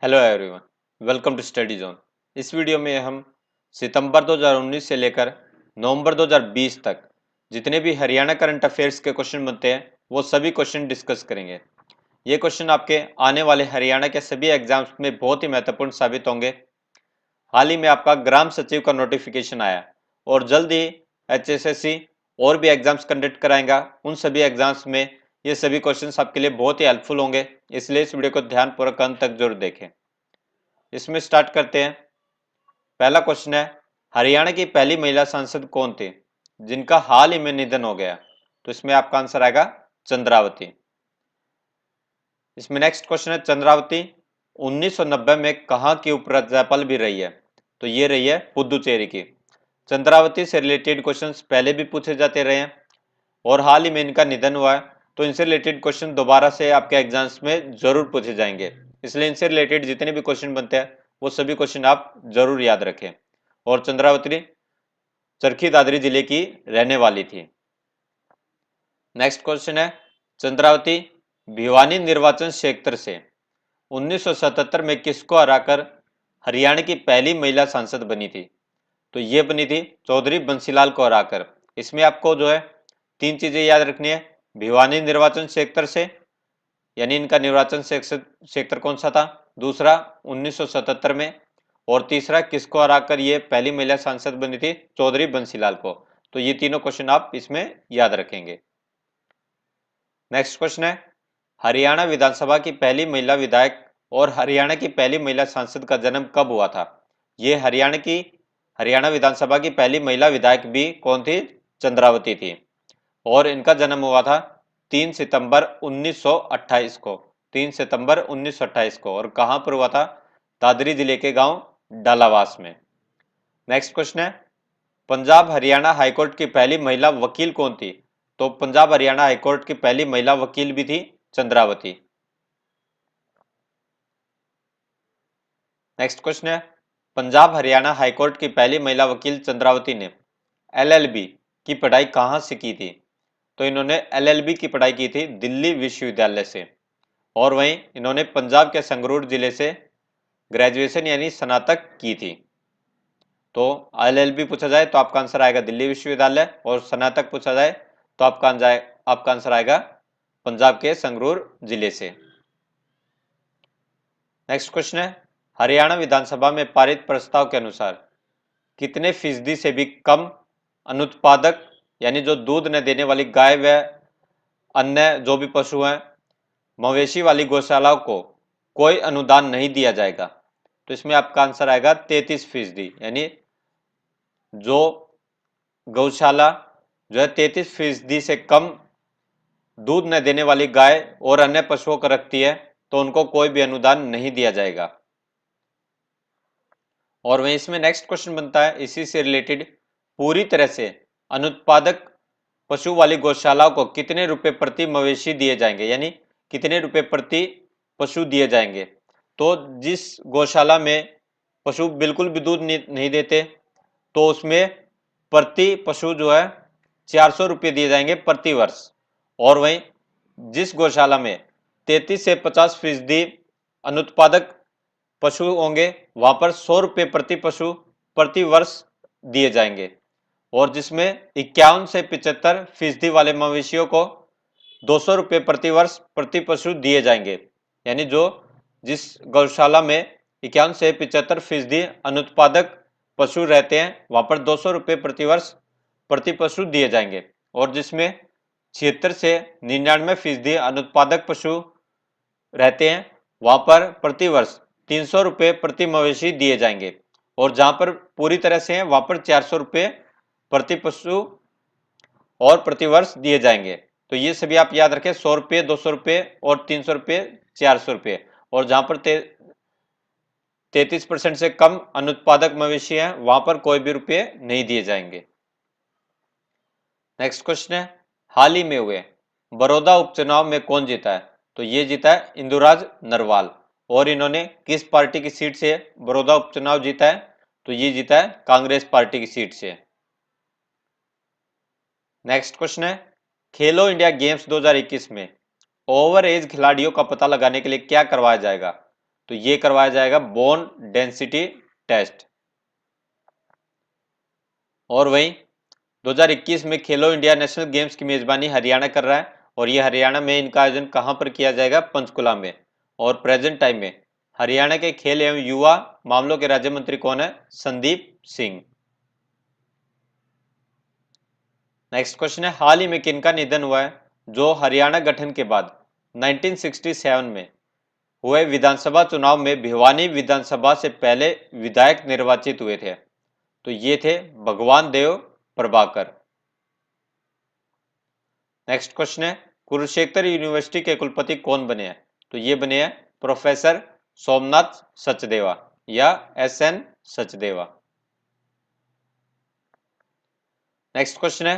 Hello everyone, welcome to study zone. इस video में हम सितंबर 2019 से लेकर नवंबर 2020 तक जितने भी हरियाणा करंट अफेयर्स के क्वेश्चन बनते हैं वो सभी क्वेश्चन डिस्कस करेंगे। ये क्वेश्चन आपके आने वाले हरियाणा के सभी एग्जाम्स में बहुत ही महत्वपूर्ण साबित होंगे। हाल ही में आपका ग्राम सचिव का नोटिफिकेशन आया और जल्द ही HSSC और भी एग्जाम्स कंडक्ट कराएगा। उन सभी एग्जाम्स में ये सभी क्वेश्चंस आपके लिए बहुत ही हेल्पफुल होंगे, इसलिए इस वीडियो को ध्यानपूर्वक अंत तक जरूर देखें। इसमें स्टार्ट करते हैं। पहला क्वेश्चन है, हरियाणा की पहली महिला सांसद कौन थी जिनका हाल ही में निधन हो गया? तो इसमें आपका आंसर आएगा चंद्रावती। इसमें नेक्स्ट क्वेश्चन है, चंद्रावती 1990 में कहां की उपराज्यपाल भी रही है? तो ये रही है पुदुचेरी की। चंद्रावती से रिलेटेड क्वेश्चंस पहले भी पूछे जाते रहे हैं और हाल ही में इनका निधन हुआ है, तो इनसे रिलेटेड क्वेश्चन दोबारा से आपके एग्जाम्स में जरूर पूछे जाएंगे। इसलिए इनसे रिलेटेड जितने भी क्वेश्चन बनते हैं वो सभी क्वेश्चन आप जरूर याद रखें। और चंद्रावती चरखी दादरी जिले की रहने वाली थी। नेक्स्ट क्वेश्चन है, चंद्रावती भिवानी निर्वाचन क्षेत्र से 1977 में किसको हराकर हरियाणा की पहली महिला सांसद बनी थी? तो ये बनी थी चौधरी बंसीलाल को हराकर। इसमें आपको जो है तीन चीजें याद रखनी है। भिवानी निर्वाचन क्षेत्र से, यानी इनका निर्वाचन क्षेत्र कौन सा था, दूसरा 1977 में, और तीसरा किसको हराकर ये पहली महिला सांसद बनी थी, चौधरी बंसीलाल को। तो ये तीनों क्वेश्चन आप इसमें याद रखेंगे। नेक्स्ट क्वेश्चन है, हरियाणा विधानसभा की पहली महिला विधायक और हरियाणा की पहली महिला सांसद का जन्म कब हुआ था? ये हरियाणा विधानसभा की पहली महिला विधायक भी कौन थी? चंद्रावती थी। और इनका जन्म हुआ था 3 सितंबर 1928 को। 3 सितंबर 1928 को। और कहां पर हुआ था? दादरी जिले के गांव डालावास में। नेक्स्ट क्वेश्चन है, पंजाब हरियाणा हाईकोर्ट की पहली महिला वकील कौन थी? तो पंजाब हरियाणा हाईकोर्ट की पहली महिला वकील भी थी चंद्रावती। नेक्स्ट क्वेश्चन है, पंजाब हरियाणा हाईकोर्ट की पहली महिला वकील चंद्रावती ने LLB की पढ़ाई कहां से की थी? तो इन्होंने LLB की पढ़ाई की थी दिल्ली विश्वविद्यालय से। और वहीं इन्होंने पंजाब के संगरूर जिले से ग्रेजुएशन यानी स्नातक की थी। तो LLB पूछा जाए तो आपका आंसर आएगा दिल्ली विश्वविद्यालय, और स्नातक पूछा जाए तो आपका आंसर आएगा पंजाब के संगरूर जिले से। नेक्स्ट क्वेश्चन है, हरियाणा विधानसभा में पारित प्रस्ताव के अनुसार कितने फीसदी से भी कम अनुत्पादक, यानी जो दूध न देने वाली गाय व अन्य जो भी पशु हैं, मवेशी वाली गौशालाओं को कोई अनुदान नहीं दिया जाएगा? तो इसमें आपका आंसर आएगा 33%, यानी जो गौशाला जो है 33% से कम दूध न देने वाली गाय और अन्य पशुओं को रखती है तो उनको कोई भी अनुदान नहीं दिया जाएगा। और वहीं इसमें नेक्स्ट क्वेश्चन बनता है इसी से रिलेटेड, पूरी तरह से अनुत्पादक पशु वाली गौशालाओं को कितने रुपए प्रति मवेशी दिए जाएंगे, यानी कितने रुपए प्रति पशु दिए जाएंगे? तो जिस गौशाला में पशु बिल्कुल भी दूध नहीं देते तो उसमें प्रति पशु जो है 400 रुपये दिए जाएंगे प्रति वर्ष। और वहीं जिस गौशाला में 33 से 50% अनुत्पादक पशु होंगे वहां पर 100 रुपये प्रति पशु प्रति वर्ष दिए जाएंगे। और जिसमें 51 से 75% वाले मवेशियों को 200 रुपये प्रति वर्ष प्रति पशु दिए जाएंगे। यानी जिस गौशाला में 51 से 75% अनुत्पादक पशु रहते हैं वहां पर 200 रुपये प्रति वर्ष प्रति पशु दिए जाएंगे। और जिसमें 76 से 99% अनुत्पादक पशु रहते हैं वहां पर प्रति वर्ष 300 रुपये प्रति मवेशी दिए जाएंगे। और जहां पर पूरी तरह से है वहां पर 400 रुपये प्रति पशु और प्रति वर्ष दिए जाएंगे। तो ये सभी आप याद रखें, 100 रुपये, 200 रुपये और 300 रुपये, 400 रुपये। और जहां पर 33% से कम अनुत्पादक मवेशी है वहां पर कोई भी रुपये नहीं दिए जाएंगे। नेक्स्ट क्वेश्चन है, हाल ही में हुए बड़ौदा उपचुनाव में कौन जीता है? तो ये जीता है इंदुराज नरवाल। और इन्होंने किस पार्टी की सीट से बड़ौदा उपचुनाव जीता है? तो ये जीता है कांग्रेस पार्टी की सीट से। नेक्स्ट क्वेश्चन है, खेलो इंडिया गेम्स 2021 में ओवर एज खिलाड़ियों का पता लगाने के लिए क्या करवाया जाएगा? तो ये करवाया जाएगा बोन डेंसिटी टेस्ट। और वहीं 2021 में खेलो इंडिया नेशनल गेम्स की मेजबानी हरियाणा कर रहा है और ये हरियाणा में इनका आयोजन कहां पर किया जाएगा? पंचकुला में। और प्रेजेंट टाइम में हरियाणा के खेल एवं युवा मामलों के राज्य मंत्री कौन है? संदीप सिंह। नेक्स्ट क्वेश्चन है, हाल ही में किनका निधन हुआ है जो हरियाणा गठन के बाद 1967 में हुए विधानसभा चुनाव में भिवानी विधानसभा से पहले विधायक निर्वाचित हुए थे? तो ये थे भगवान देव प्रभाकर। नेक्स्ट क्वेश्चन है, कुरुक्षेत्र यूनिवर्सिटी के कुलपति कौन बने हैं? तो ये बने हैं प्रोफेसर सोमनाथ सचदेवा या SN सचदेवा। नेक्स्ट क्वेश्चन है,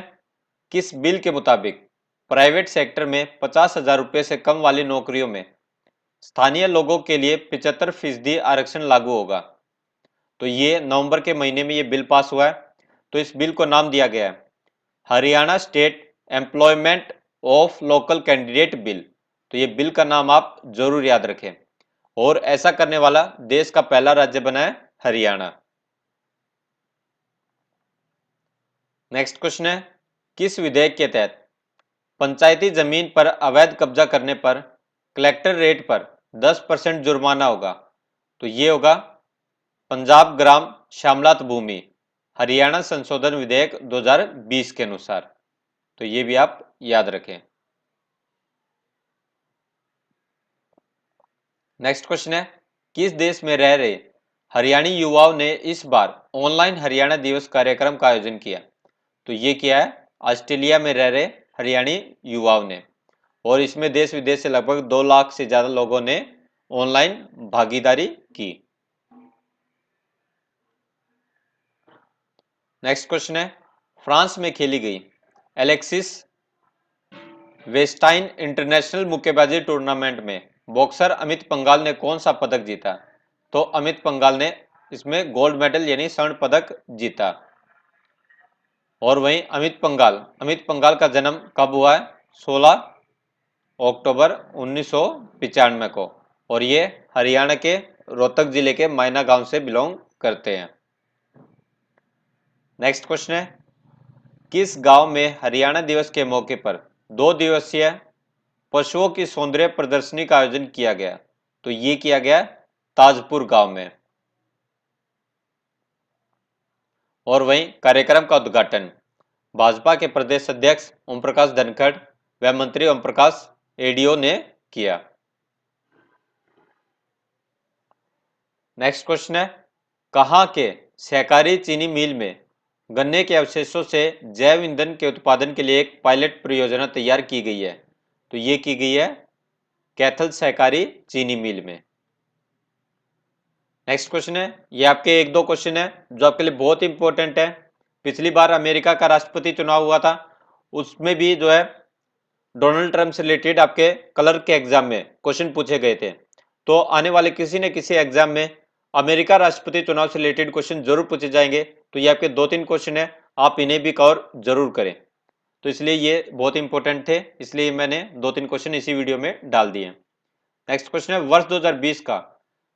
किस बिल के मुताबिक प्राइवेट सेक्टर में 50,000 रुपए से कम वाली नौकरियों में स्थानीय लोगों के लिए 75% आरक्षण लागू होगा? तो ये नवंबर के महीने में ये बिल पास हुआ है। तो इस बिल को नाम दिया गया है Haryana state employment of local candidate bill. तो ये बिल का नाम आप जरूर याद रखें और ऐसा करने वाला देश का पहला राज्य बना है हरियाणा। नेक्स्ट क्वेश्चन है, किस विधेयक के तहत पंचायती जमीन पर अवैध कब्जा करने पर कलेक्टर रेट पर 10% जुर्माना होगा? तो ये होगा पंजाब ग्राम श्यामलात भूमि हरियाणा संशोधन विधेयक 2020 के अनुसार। तो ये भी आप याद रखें। नेक्स्ट क्वेश्चन है, किस देश में रह रहे हरियाणी युवाओं ने इस बार ऑनलाइन हरियाणा दिवस कार्यक्रम का आयोजन किया? तो ये किया है ऑस्ट्रेलिया में रह रहे हरियाणी युवाओं ने और इसमें देश विदेश से लगभग 2 लाख से ज्यादा लोगों ने ऑनलाइन भागीदारी की। नेक्स्ट क्वेश्चन है, फ्रांस में खेली गई एलेक्सिस वेस्टाइन इंटरनेशनल मुक्केबाजी टूर्नामेंट में बॉक्सर अमित पंघाल ने कौन सा पदक जीता? तो अमित पंघाल ने इसमें गोल्ड मेडल यानी स्वर्ण पदक जीता। और वहीं अमित पंघाल का जन्म कब हुआ है? 16 अक्टूबर 1995 को और ये हरियाणा के रोहतक जिले के मायना गांव से बिलोंग करते हैं। नेक्स्ट क्वेश्चन है, किस गांव में हरियाणा दिवस के मौके पर 2 दिवसीय पशुओं की सौंदर्य प्रदर्शनी का आयोजन किया गया? तो ये किया गया ताजपुर गांव में। और वहीं कार्यक्रम का उद्घाटन भाजपा के प्रदेश अध्यक्ष ओम प्रकाश धनखड़ व मंत्री ओम प्रकाश एडीओ ने किया। नेक्स्ट क्वेश्चन है, कहां के सहकारी चीनी मिल में गन्ने के अवशेषों से जैव ईंधन के उत्पादन के लिए एक पायलट परियोजना तैयार की गई है? तो ये की गई है कैथल सहकारी चीनी मिल में। नेक्स्ट क्वेश्चन है, ये आपके 1-2 क्वेश्चन है जो आपके लिए बहुत इंपॉर्टेंट है। पिछली बार अमेरिका का राष्ट्रपति चुनाव हुआ था, उसमें भी जो है डोनाल्ड ट्रंप से रिलेटेड आपके कलर के एग्जाम में क्वेश्चन पूछे गए थे। तो आने वाले किसी न किसी एग्जाम में अमेरिका राष्ट्रपति चुनाव से रिलेटेड क्वेश्चन जरूर पूछे जाएंगे। तो ये आपके 2-3 क्वेश्चन है, आप इन्हें भी कवर जरूर करें। तो इसलिए ये बहुत इंपॉर्टेंट थे, इसलिए मैंने 2-3 क्वेश्चन इसी वीडियो में डाल दिए। नेक्स्ट क्वेश्चन है, वर्ष 2020 का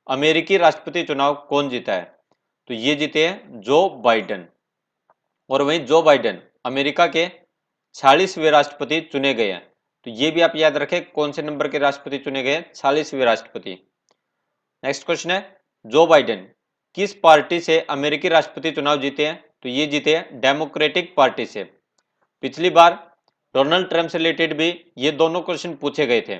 अमेरिकी राष्ट्रपति चुनाव कौन जीता है? तो ये जीते हैं जो बाइडेन। और वहीं जो बाइडेन अमेरिका के 46वें राष्ट्रपति चुने गए हैं। तो ये भी आप याद रखें कौन से नंबर के राष्ट्रपति चुने गए हैं? 46वें राष्ट्रपति। नेक्स्ट क्वेश्चन है, जो बाइडेन किस पार्टी से अमेरिकी राष्ट्रपति चुनाव जीते हैं? तो ये जीते हैं डेमोक्रेटिक पार्टी से। पिछली बार डोनाल्ड ट्रंप से रिलेटेड भी ये दोनों क्वेश्चन पूछे गए थे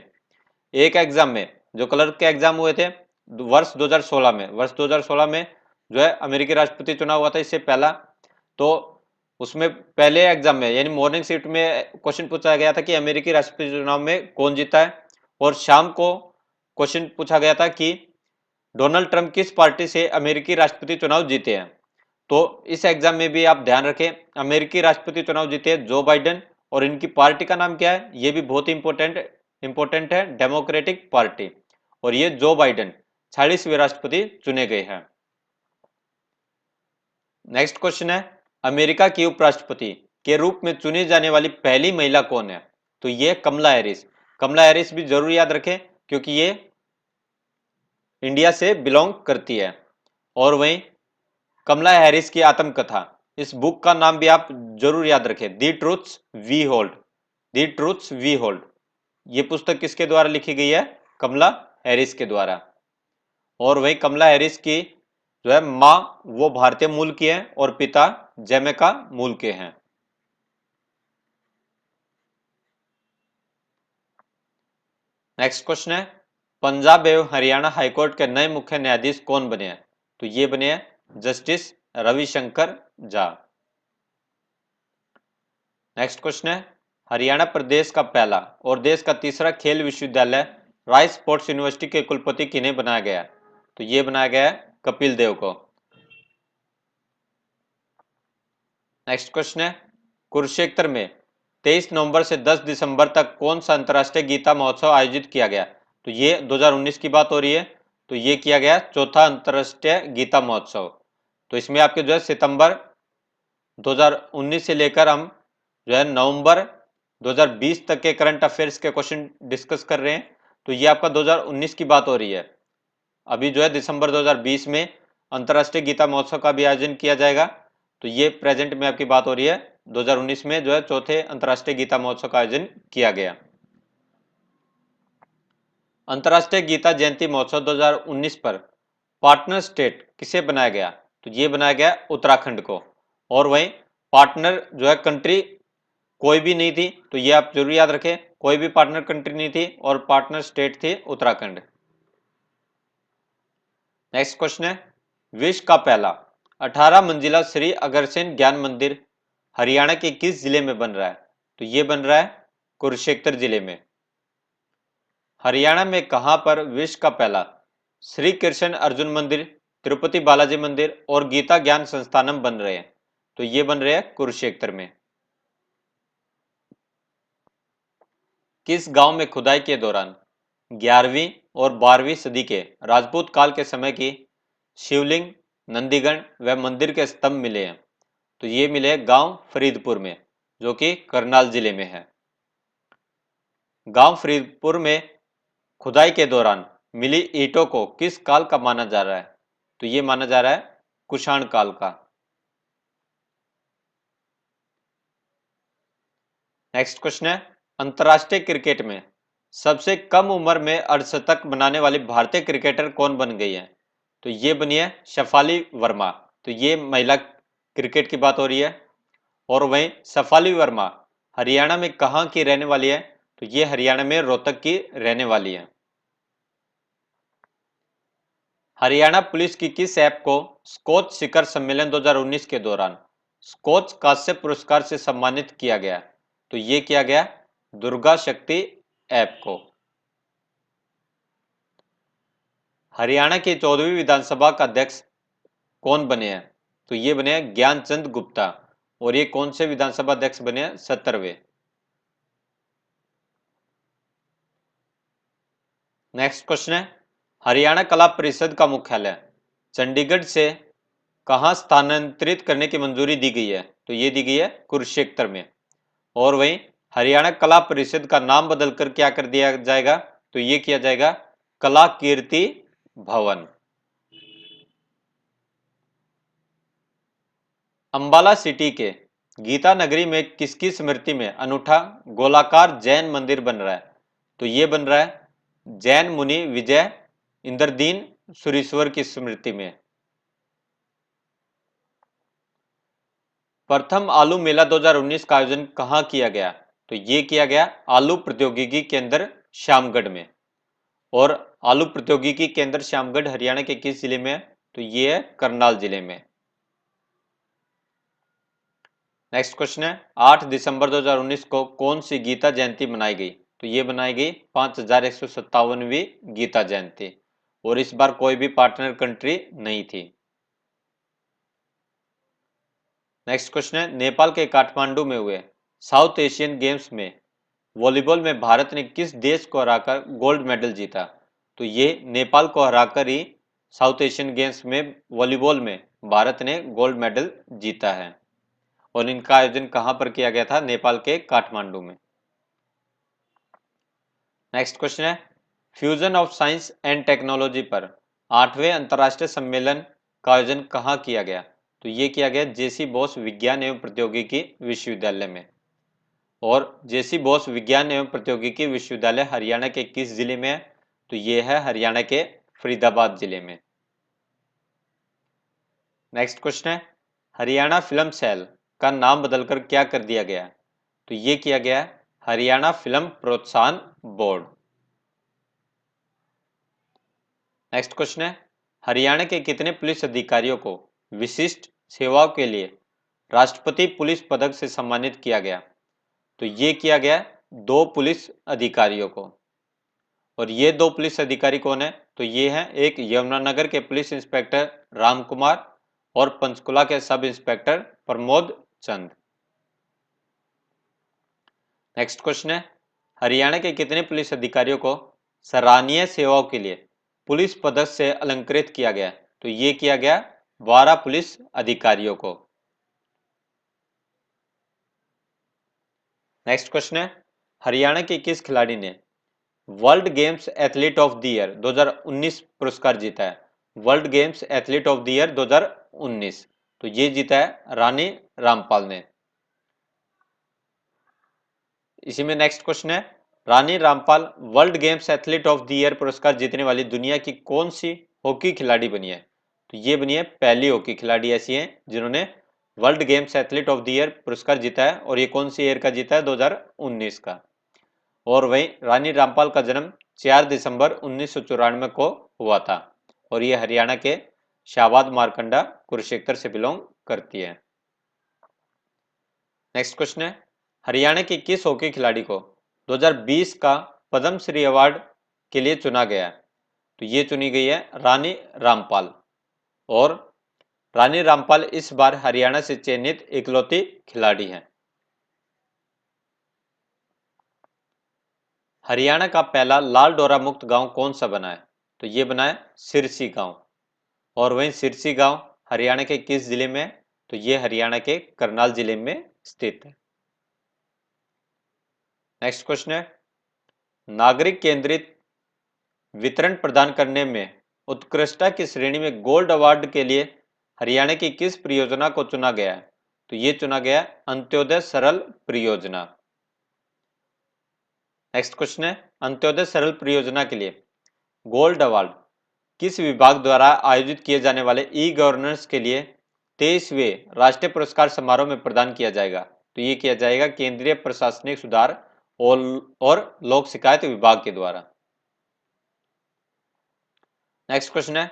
एक एग्जाम में, जो क्लर्क के एग्जाम हुए थे वर्ष 2016 में जो है अमेरिकी राष्ट्रपति चुनाव हुआ था इससे पहला। तो उसमें पहले एग्जाम में यानी मॉर्निंग शिफ्ट में क्वेश्चन पूछा गया था कि अमेरिकी राष्ट्रपति चुनाव में कौन जीता है, और शाम को क्वेश्चन पूछा गया था कि डोनाल्ड ट्रंप किस पार्टी से अमेरिकी राष्ट्रपति चुनाव जीते हैं। तो इस एग्जाम में भी आप ध्यान रखें, अमेरिकी राष्ट्रपति चुनाव जीते जो बाइडेन और इनकी पार्टी का नाम क्या है? ये भी बहुत इंपॉर्टेंट है, डेमोक्रेटिक पार्टी। और ये जो बाइडेन 46वें राष्ट्रपति चुने गए हैं। नेक्स्ट क्वेश्चन है, अमेरिका की उपराष्ट्रपति के रूप में चुनी जाने वाली पहली महिला कौन है? तो ये कमला हैरिस। कमला हैरिस भी जरूर याद रखें क्योंकि ये इंडिया से बिलोंग करती है। और वहीं कमला हैरिस की आत्मकथा, इस बुक का नाम भी आप जरूर याद रखें, the truths we hold. The truths we hold, ये पुस्तक किसके द्वारा लिखी गई है? कमला हैरिस के द्वारा। और वहीं कमला हैरिस की जो है माँ वो भारतीय मूल की है और पिता जमैका मूल के हैं। नेक्स्ट क्वेश्चन है, पंजाब एवं हरियाणा हाईकोर्ट के नए मुख्य न्यायाधीश कौन बने हैं? तो ये बने हैं justice Ravishankar Jha. Next question है, हरियाणा प्रदेश का पहला और देश का तीसरा खेल विश्वविद्यालय राय स्पोर्ट्स यूनिवर्सिटी के कुलपति किन्हें बनाया गया? तो ये बनाया गया है कपिल देव को। नेक्स्ट क्वेश्चन है, कुरुक्षेत्र में 23 नवंबर से 10 दिसंबर तक कौन सा अंतर्राष्ट्रीय गीता महोत्सव आयोजित किया गया? तो ये 2019 की बात हो रही है। तो ये किया गया चौथा अंतर्राष्ट्रीय गीता महोत्सव। तो इसमें आपके जो है सितंबर 2019 से लेकर हम जो है नवंबर 2020 तक के करंट अफेयर्स के क्वेश्चन डिस्कस कर रहे हैं। तो ये आपका 2019 की बात हो रही है। अभी जो है दिसंबर 2020 में अंतर्राष्ट्रीय गीता महोत्सव का भी आयोजन किया जाएगा। तो ये प्रेजेंट में आपकी बात हो रही है, 2019 में जो है चौथे अंतर्राष्ट्रीय गीता महोत्सव का आयोजन किया गया। अंतर्राष्ट्रीय गीता जयंती महोत्सव 2019 पर पार्टनर स्टेट किसे बनाया गया? तो ये बनाया गया उत्तराखंड को। और वहीं पार्टनर जो है कंट्री कोई भी नहीं थी, तो ये आप जरूर याद रखें, कोई भी पार्टनर कंट्री नहीं थी और पार्टनर स्टेट थी उत्तराखंड। नेक्स्ट क्वेश्चन है, विश्व का पहला 18 मंजिला श्री अग्रसेन ज्ञान मंदिर हरियाणा के किस जिले में बन रहा है? तो ये बन रहा है कुरुक्षेत्र जिले में। हरियाणा में कहां पर विश्व का पहला श्री कृष्ण अर्जुन मंदिर, तिरुपति बालाजी मंदिर और गीता ज्ञान संस्थानम बन रहे हैं? तो ये बन रहे हैं कुरुक्षेत्र में। किस गांव में खुदाई के दौरान 11वीं और 12वीं सदी के राजपूत काल के समय की शिवलिंग, नंदीगण व मंदिर के स्तंभ मिले हैं? तो ये मिले गांव फरीदपुर में, जो कि करनाल जिले में है। गांव फरीदपुर में खुदाई के दौरान मिली ईंटों को किस काल का माना जा रहा है? तो ये माना जा रहा है कुषाण काल का। नेक्स्ट क्वेश्चन है, अंतरराष्ट्रीय क्रिकेट में सबसे कम उम्र में अर्धशतक बनाने वाली भारतीय क्रिकेटर कौन बन गई है? तो ये बनी है शफाली वर्मा। तो ये महिला क्रिकेट की बात हो रही है। और वहीं शफाली वर्मा हरियाणा में कहां की रहने वाली है? तो ये हरियाणा में रोहतक की रहने वाली है। हरियाणा पुलिस की किस ऐप को स्कोच शिखर सम्मेलन 2019 के दौरान स्कोच कांस्य पुरस्कार से सम्मानित किया गया? तो ये किया गया दुर्गा शक्ति ऐप को। हरियाणा की 14वीं विधानसभा का अध्यक्ष कौन बने हैं? तो ये बने हैं ज्ञानचंद गुप्ता। और ये कौन से विधानसभा अध्यक्ष बने हैं? 17वें। नेक्स्ट क्वेश्चन है, हरियाणा कला परिषद का मुख्यालय चंडीगढ़ से कहां स्थानांतरित करने की मंजूरी दी गई है? तो ये दी गई है कुरुक्षेत्र में। और वहीं हरियाणा कला परिषद का नाम बदलकर क्या कर दिया जाएगा? तो ये किया जाएगा कला कीर्ति भवन। अंबाला सिटी के गीता नगरी में किसकी स्मृति में अनूठा गोलाकार जैन मंदिर बन रहा है? तो ये बन रहा है जैन मुनि विजय इंद्रदीन सुरीश्वर की स्मृति में। प्रथम आलू मेला 2019 का आयोजन कहां किया गया? तो ये किया गया आलू प्रौद्योगिकी केंद्र श्यामगढ़ में। और आलू प्रौद्योगिकी केंद्र श्यामगढ़ हरियाणा के किस जिले में है? तो ये है करनाल जिले में। नेक्स्ट क्वेश्चन है, 8 दिसंबर 2019 को कौन सी गीता जयंती मनाई गई? तो ये बनाई गई 5157वीं गीता जयंती। और इस बार कोई भी पार्टनर कंट्री नहीं थी। नेक्स्ट क्वेश्चन है, नेपाल के काठमांडू में हुए साउथ एशियन गेम्स में वॉलीबॉल में भारत ने किस देश को हराकर गोल्ड मेडल जीता? तो ये नेपाल को हराकर ही साउथ एशियन गेम्स में वॉलीबॉल में भारत ने गोल्ड मेडल जीता है। और इनका आयोजन कहां पर किया गया था? नेपाल के काठमांडू में। नेक्स्ट क्वेश्चन है, fusion of science and technology पर 8वें अंतर्राष्ट्रीय सम्मेलन का आयोजन कहाँ किया गया? तो ये किया गया जेसी बोस विज्ञान एवं प्रौद्योगिकी विश्वविद्यालय में। और जेसी बोस विज्ञान एवं प्रौद्योगिकी विश्वविद्यालय हरियाणा के किस जिले में है? तो ये है हरियाणा के फरीदाबाद जिले में। नेक्स्ट क्वेश्चन है, हरियाणा फिल्म सेल का नाम बदलकर क्या कर दिया गया? तो ये किया गया हरियाणा फिल्म प्रोत्साहन बोर्ड। नेक्स्ट क्वेश्चन है, हरियाणा के कितने पुलिस अधिकारियों को विशिष्ट सेवाओं के लिए राष्ट्रपति पुलिस पदक से सम्मानित किया गया? तो ये किया गया 2 पुलिस अधिकारियों को। और ये 2 पुलिस अधिकारी कौन है? तो ये हैं एक यमुनानगर के पुलिस इंस्पेक्टर राम कुमार और पंचकुला के सब इंस्पेक्टर प्रमोद चंद। नेक्स्ट क्वेश्चन है, हरियाणा के कितने पुलिस अधिकारियों को सराहनीय सेवाओं के लिए पुलिस पदक से अलंकृत किया गया? तो ये किया गया 12 पुलिस अधिकारियों को। नेक्स्ट क्वेश्चन है, हरियाणा के किस खिलाड़ी ने world games athlete of the year 2019 पुरस्कार जीता है? World games athlete of the year 2019, तो ये जीता है रानी रामपाल ने। इसी में नेक्स्ट क्वेश्चन है, Rani Rampal world games athlete of the year पुरस्कार जीतने वाली दुनिया की कौन सी हॉकी खिलाड़ी बनी है? तो ये बनी है पहली हॉकी खिलाड़ी ऐसी है जिन्होंने world games athlete of the year पुरस्कार जीता है। और ये कौन सी ईयर का जीता है? 2019 का। और वहीं रानी रामपाल का जन्म 4 दिसंबर 1994 को हुआ था और ये हरियाणा के शाहबाद मारकंडा कुरुक्षेत्र से बिलोंग करती है। नेक्स्ट क्वेश्चन है, हरियाणा की किस हॉकी खिलाड़ी को 2020 का पद्म श्री अवार्ड के लिए चुना गया है? तो ये चुनी गई है रानी रामपाल। और रानी रामपाल इस बार हरियाणा से चयनित इकलौती खिलाड़ी हैं। हरियाणा का पहला लाल डोरा मुक्त गांव कौन सा बना है? तो ये बना है सिरसी गांव। और वहीं सिरसी गांव हरियाणा के किस जिले में है? तो ये हरियाणा के करनाल जिले में स्थित है। नेक्स्ट क्वेश्चन है, नागरिक केंद्रित वितरण प्रदान करने में उत्कृष्टता की श्रेणी में गोल्ड अवार्ड के लिए हरियाणा की किस परियोजना को चुना गया है? तो ये चुना गया अंत्योदय सरल परियोजना। नेक्स्ट क्वेश्चन है, अंत्योदय सरल परियोजना के लिए गोल्ड अवार्ड किस विभाग द्वारा आयोजित किए जाने वाले ई गवर्नेंस के लिए 23वें राष्ट्रीय पुरस्कार समारोह में प्रदान किया जाएगा? तो ये किया जाएगा केंद्रीय प्रशासनिक सुधार और लोक शिकायत विभाग के द्वारा। नेक्स्ट क्वेश्चन है,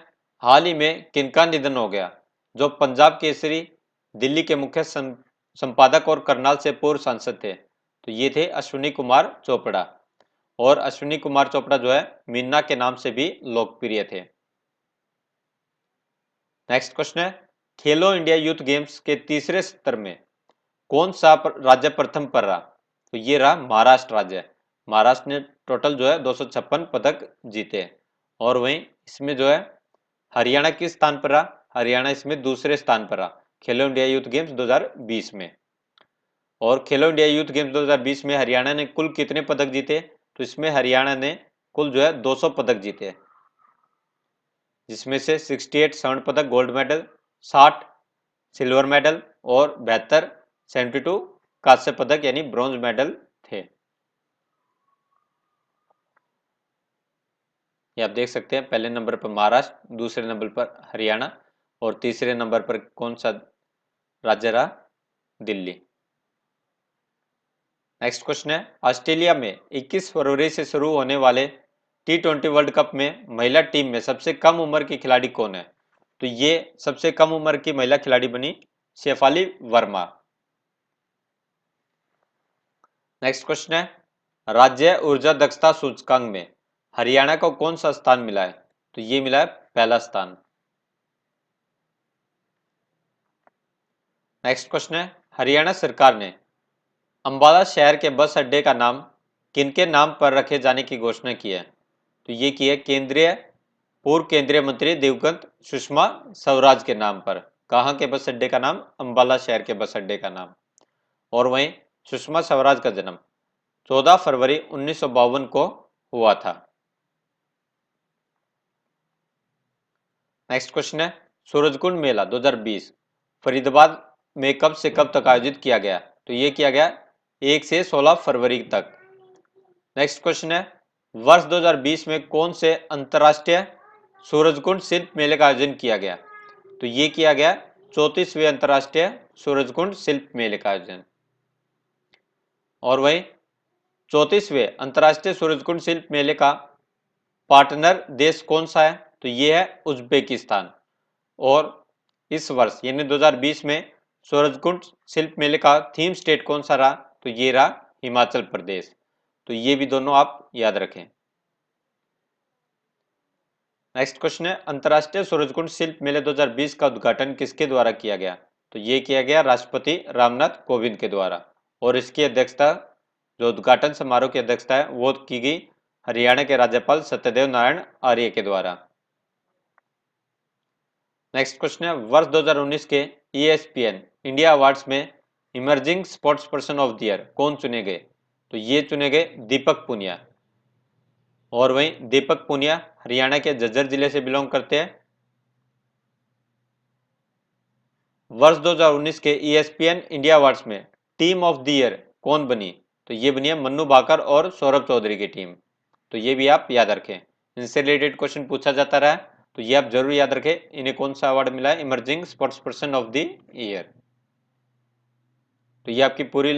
हाल ही में किनका निधन हो गया जो पंजाब केसरी, दिल्ली के मुख्य संपादक और करनाल से पूर्व सांसद थे? तो ये थे अश्विनी कुमार चोपड़ा। और अश्विनी कुमार चोपड़ा जो है मीना के नाम से भी लोकप्रिय थे। नेक्स्ट क्वेश्चन है, खेलो इंडिया यूथ गेम्स के तीसरे स्तर में कौन सा राज्य प्रथम पर रहा? तो ये रहा महाराष्ट्र राज्य। महाराष्ट्र ने टोटल जो है 256 पदक जीते। और वहीं इसमें जो है हरियाणा किस स्थान पर रहा? हरियाणा इसमें दूसरे स्थान पर रहा खेलो इंडिया यूथ गेम्स 2020 में। और खेलो इंडिया यूथ गेम्स 2020 में हरियाणा ने कुल कितने पदक जीते? तो इसमें हरियाणा ने कुल जो है 200 पदक जीते, जिसमें से 68 स्वर्ण पदक गोल्ड मेडल, 60 सिल्वर मेडल और 72 कांस्य पदक यानी ब्रॉन्ज मेडल थे। ये आप देख सकते हैं, पहले नंबर पर महाराष्ट्र, दूसरे नंबर पर हरियाणा और तीसरे नंबर पर कौन सा राज्य रहा? दिल्ली। नेक्स्ट क्वेश्चन है, ऑस्ट्रेलिया में 21 फरवरी से शुरू होने वाले T20 वर्ल्ड कप में महिला टीम में सबसे कम उम्र की खिलाड़ी कौन है? तो ये सबसे कम उम्र की महिला खिलाड़ी बनी शेफाली वर्मा। नेक्स्ट क्वेश्चन है, राज्य ऊर्जा दक्षता सूचकांक में हरियाणा को कौन सा स्थान मिला है? तो ये मिला है पहला स्थान। नेक्स्ट क्वेश्चन है, हरियाणा सरकार ने अंबाला शहर के बस अड्डे का नाम किनके नाम पर रखे जाने की घोषणा की है? तो ये की है पूर्व केंद्रीय मंत्री दिवंगत सुषमा स्वराज के नाम पर। कहाँ के बस अड्डे का नाम? अंबाला शहर के बस अड्डे का नाम। और वहीं सुषमा स्वराज का जन्म 14 फरवरी 1952 को हुआ था। नेक्स्ट क्वेश्चन है सूरजकुंड मेला 2020 फरीदाबाद में कब से कब तक आयोजित किया गया? तो ये किया गया 1 से 16 फरवरी तक। नेक्स्ट क्वेश्चन है वर्ष 2020 में कौन से अंतरराष्ट्रीय सूरजकुंड शिल्प मेले का आयोजन किया गया? तो ये किया गया 34वें अंतरराष्ट्रीय सूरजकुंड शिल्प मेले का आयोजन। और वही 34वें अंतरराष्ट्रीय सूरजकुंड शिल्प मेले का पार्टनर देश कौन सा है? तो ये है उज्बेकिस्तान। और इस वर्ष यानी 2020 में सूरजकुंड शिल्प मेले का थीम स्टेट कौन सा रहा? तो ये रहा हिमाचल प्रदेश। तो ये भी दोनों आप याद रखें। नेक्स्ट क्वेश्चन है अंतरराष्ट्रीय सूरजकुंड शिल्प मेले 2020 का उद्घाटन किसके द्वारा किया गया? तो ये किया गया राष्ट्रपति रामनाथ कोविंद के द्वारा। और इसकी अध्यक्षता, जो उद्घाटन समारोह की अध्यक्षता है, वो की गई हरियाणा के राज्यपाल सत्यदेव नारायण आर्य के द्वारा। नेक्स्ट क्वेश्चन है वर्ष 2019 के ESPN इंडिया अवार्ड्स में emerging sports person of the year कौन चुने गए? तो ये चुने गए दीपक पुनिया। और वहीं दीपक पुनिया हरियाणा के झज्जर जिले से बिलोंग करते हैं। वर्ष 2019 के ESPN इंडिया अवार्ड्स में टीम ऑफ द ईयर कौन बनी? तो ये बनी है मन्नू भाकर और सौरभ चौधरी की टीम। तो ये भी आप याद रखें, इनसे रिलेटेड क्वेश्चन पूछा जाता रहा है, तो ये आप जरूर याद रखें इन्हें कौन सा अवार्ड मिला है, emerging sports person of the year. तो ये आपकी पूरी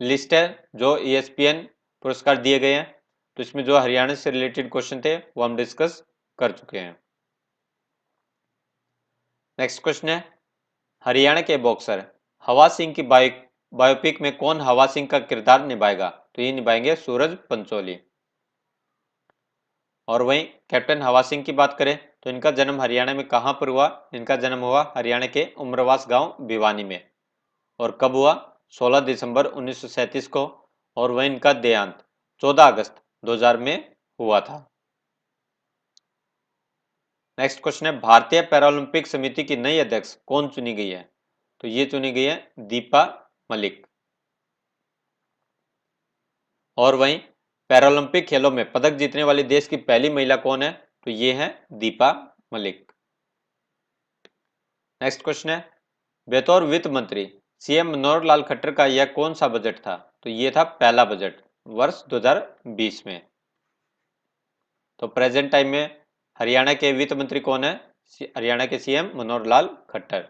लिस्ट है जो ESPN पुरस्कार दिए गए हैं। तो इसमें जो हरियाणा से रिलेटेड क्वेश्चन थे वो हम डिस्कस कर चुके हैं। नेक्स्ट क्वेश्चन है हरियाणा के बॉक्सर हवा सिंह की बायोपिक में कौन हवा सिंह का किरदार निभाएगा? तो ये निभाएंगे सूरज पंचोली। और वहीं कैप्टन हवा सिंह की बात करें तो इनका जन्म हरियाणा में कहां पर हुआ? इनका जन्म हुआ हरियाणा के उम्रवास गांव भिवानी में। और कब हुआ? 16 दिसंबर 1937 को। और वहीं इनका देहांत 14 अगस्त 2000 में हुआ था। नेक्स्ट क्वेश्चन है भारतीय पैरालंपिक समिति की नई अध्यक्ष कौन चुनी गई है? तो ये चुनी गई है दीपा मलिक। और वहीं पैरालंपिक खेलों में पदक जीतने वाली देश की पहली महिला कौन है? तो ये है दीपा मलिक। नेक्स्ट क्वेश्चन है बतौर वित्त मंत्री CM मनोहर लाल खट्टर का यह कौन सा बजट था? तो ये था पहला बजट वर्ष 2020 में। तो प्रेजेंट टाइम में हरियाणा के वित्त मंत्री कौन है? हरियाणा के CM मनोहर लाल खट्टर।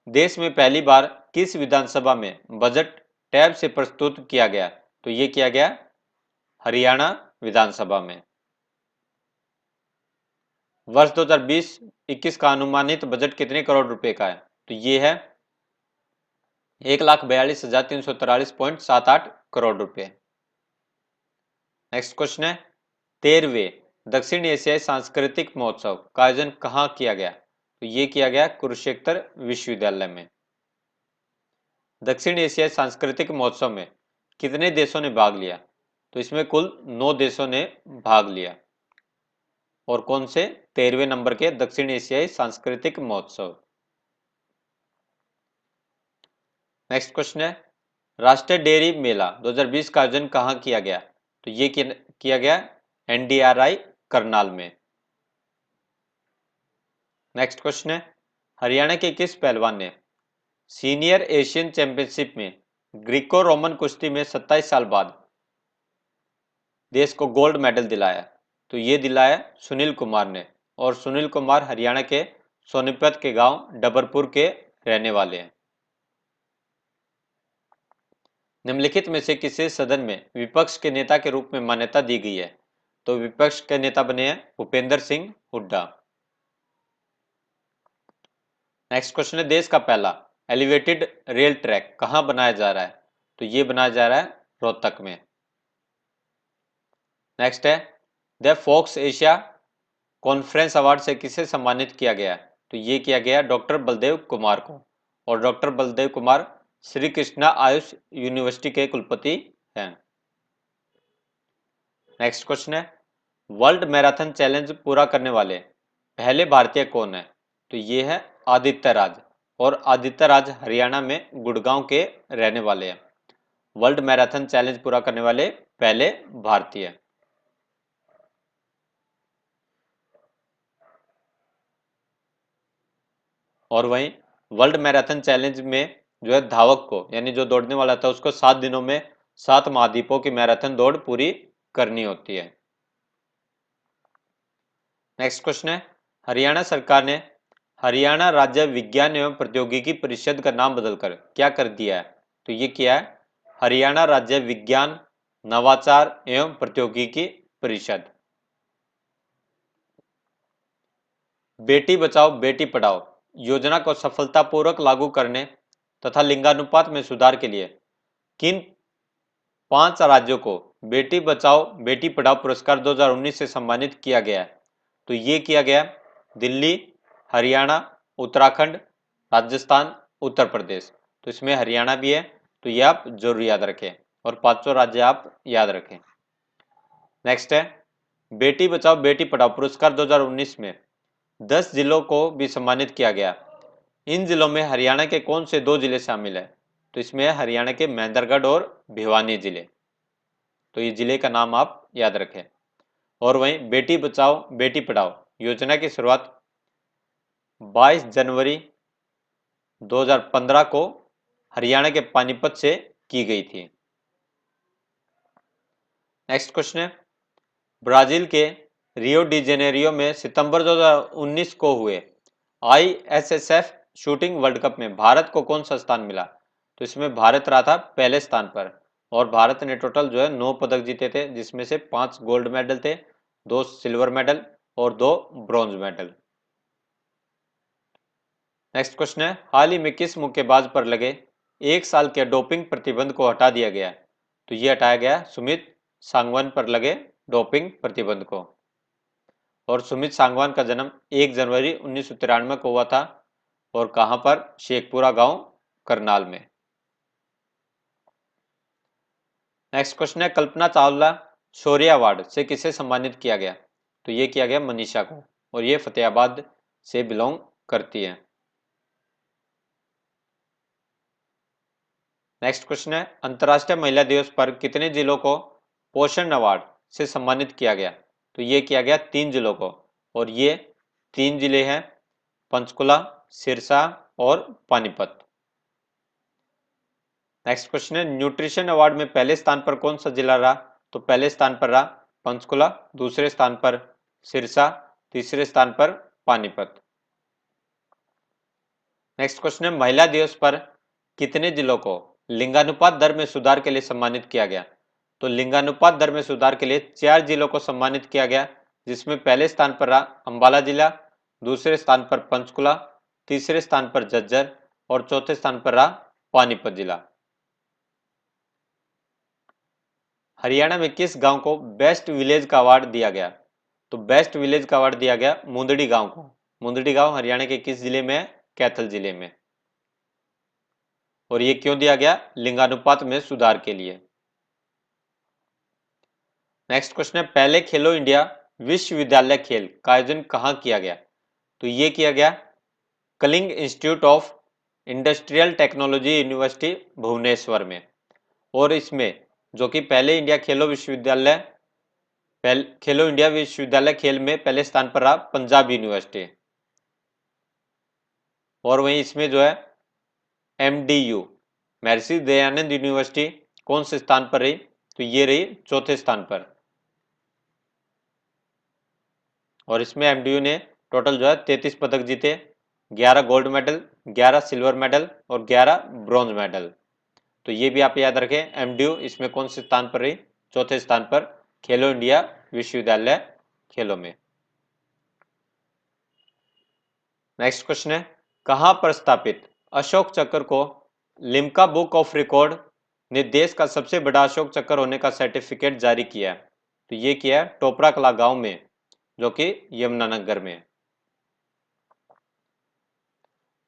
देश में पहली बार किस विधानसभा में बजट टैब से प्रस्तुत किया गया? तो ये किया गया हरियाणा विधानसभा में। वर्ष 2020-21 का अनुमानित बजट कितने करोड़ रुपए का है? तो ये है 1,42,343.78 करोड़ रुपए। नेक्स्ट क्वेश्चन है 13वें दक्षिण एशियाई सांस्कृतिक महोत्सव का आयोजन कहाँ किया गया? तो ये किया गया कुरुक्षेत्र विश्वविद्यालय में। दक्षिण एशियाई सांस्कृतिक महोत्सव में कितने देशों ने भाग लिया? तो इसमें कुल 9 देशों ने भाग लिया। और कौन से? 13वें नंबर के दक्षिण एशियाई सांस्कृतिक महोत्सव। नेक्स्ट क्वेश्चन है राष्ट्रीय डेयरी मेला 2020 का आयोजन कहाँ किया गया? तो ये किया गया NDRI करनाल में। नेक्स्ट क्वेश्चन है हरियाणा के किस पहलवान ने सीनियर एशियन चैंपियनशिप में ग्रीको रोमन कुश्ती में 27 साल बाद देश को गोल्ड मेडल दिलाया? तो ये दिलाया सुनील कुमार ने। और सुनील कुमार हरियाणा के सोनीपत के गांव डबरपुर के रहने वाले हैं। निम्नलिखित में से किसे सदन में विपक्ष के नेता के रूप में मान्यता दी गई है? तो विपक्ष के नेता बने हैं भूपेंद्र सिंह हुड्डा। नेक्स्ट क्वेश्चन है देश का पहला एलिवेटेड रेल ट्रैक कहां बनाया जा रहा है? तो ये बनाया जा रहा है रोहतक में। नेक्स्ट है the Fox Asia conference award से किसे सम्मानित किया गया? तो ये किया गया डॉक्टर बलदेव कुमार को। और डॉक्टर बलदेव कुमार श्री कृष्णा आयुष यूनिवर्सिटी के कुलपति हैं। नेक्स्ट क्वेश्चन है वर्ल्ड मैराथन चैलेंज पूरा करने वाले पहले भारतीय कौन है? तो ये है आदित्य राज। और आदित्य राज हरियाणा में गुड़गांव के रहने वाले हैं। वर्ल्ड मैराथन चैलेंज पूरा करने वाले पहले भारतीय। और वहीं वर्ल्ड मैराथन चैलेंज में जो है धावक को यानी जो दौड़ने वाला था उसको 7 दिनों में 7 महाद्वीपों की मैराथन दौड़ पूरी करनी होती है। नेक्स्ट क्वेश्चन है, हरियाणा सरकार ने हरियाणा राज्य विज्ञान एवं प्रौद्योगिकी परिषद का नाम बदलकर क्या कर दिया है? तो ये क्या है? हरियाणा राज्य विज्ञान नवाचार एवं प्रौद्योगिकी परिषद। बेटी बचाओ बेटी पढ़ाओ योजना को सफलतापूर्वक लागू करने तथा लिंगानुपात में सुधार के लिए किन 5 राज्यों को बेटी बचाओ बेटी पढ़ाओ पुरस्कार 2019 से सम्मानित किया गया है? तो ये किया गया दिल्ली, हरियाणा, उत्तराखंड, राजस्थान, उत्तर प्रदेश। तो इसमें हरियाणा भी है, तो ये आप जरूर याद रखें और 5 राज्य आप याद रखें। नेक्स्ट है, बेटी बचाओ बेटी पढ़ाओ पुरस्कार 2019 में 10 जिलों को भी सम्मानित किया गया। इन जिलों में हरियाणा के कौन से 2 जिले शामिल है? तो इसमें हरियाणा के महेंद्रगढ़ और भिवानी जिले। तो ये जिले का नाम आप याद रखें। और वहीं बेटी बचाओ बेटी पढ़ाओ योजना की शुरुआत 22 जनवरी 2015 को हरियाणा के पानीपत से की गई थी। नेक्स्ट क्वेश्चन है, ब्राजील के रियो डी जेनेरियो में सितंबर 2019 को हुए ISSF शूटिंग वर्ल्ड कप में भारत को कौन सा स्थान मिला? तो इसमें भारत रहा था पहले स्थान पर और भारत ने टोटल जो है 9 पदक जीते थे, जिसमें से 5 गोल्ड मेडल थे, 2 सिल्वर मेडल और 2 ब्रॉन्ज मेडल। नेक्स्ट क्वेश्चन है, हाल ही में किस मुक्केबाज पर लगे 1 साल के डोपिंग प्रतिबंध को हटा दिया गया? तो ये हटाया गया सुमित सांगवान पर लगे डोपिंग प्रतिबंध को। और सुमित सांगवान का जन्म 1 जनवरी 1993 को हुआ था और कहां पर? शेखपुरा गांव, करनाल में। नेक्स्ट क्वेश्चन है, कल्पना चावला शौर्य अवार्ड से किसे सम्मानित किया गया? तो ये किया गया मनीषा को और ये फतेहाबाद से बिलोंग करती है। नेक्स्ट क्वेश्चन है, अंतर्राष्ट्रीय महिला दिवस पर कितने जिलों को पोषण अवार्ड से सम्मानित किया गया? तो ये किया गया 3 जिलों को और ये 3 जिले हैं पंचकुला, सिरसा और पानीपत। नेक्स्ट क्वेश्चन है, न्यूट्रिशन अवार्ड में पहले स्थान पर कौन सा जिला रहा? तो पहले स्थान पर रहा पंचकुला, दूसरे स्थान पर सिरसा, तीसरे स्थान पर पानीपत। नेक्स्ट क्वेश्चन है, महिला दिवस पर कितने जिलों को लिंगानुपात दर में सुधार के लिए सम्मानित किया गया? तो लिंगानुपात दर में सुधार के लिए 4 जिलों को सम्मानित किया गया, जिसमें पहले स्थान पर रहा अंबाला जिला, दूसरे स्थान पर पंचकुला, तीसरे स्थान पर झज्जर और चौथे स्थान पर रहा पानीपत जिला। हरियाणा में किस गांव को बेस्ट विलेज का अवार्ड दिया गया? तो बेस्ट विलेज का अवार्ड दिया गया मुंदड़ी गांव को। मुंदड़ी गांव हरियाणा के किस जिले में है? कैथल जिले में। और ये क्यों दिया गया? लिंगानुपात में सुधार के लिए। नेक्स्ट क्वेश्चन है, पहले खेलो इंडिया विश्वविद्यालय खेल का आयोजन कहां किया गया? तो ये किया गया Kalinga Institute of Industrial Technology University Bhubaneswar में। और इसमें जो कि पहले इंडिया खेलो विश्वविद्यालय खेलो इंडिया विश्वविद्यालय खेल में पहले स्थान पर रहा पंजाब यूनिवर्सिटी। और वहीं इसमें जो है MDU महर्षि दयानंद यूनिवर्सिटी कौन से स्थान पर रही? तो ये रही चौथे स्थान पर। और इसमें MDU ने टोटल जो है 33 पदक जीते, 11 गोल्ड मेडल, 11 सिल्वर मेडल और 11 ब्रॉन्ज मेडल। तो ये भी आप याद रखें, MDU इसमें कौन से स्थान पर रही? चौथे स्थान पर खेलो इंडिया विश्वविद्यालय खेलों में। नेक्स्ट क्वेश्चन है, कहां पर स्थापित अशोक चक्र को लिम्का बुक ऑफ रिकॉर्ड ने देश का सबसे बड़ा अशोक चक्र होने का सर्टिफिकेट जारी किया है? तो ये किया है टोपरा कला गांव में, जो कि यमुनानगर में।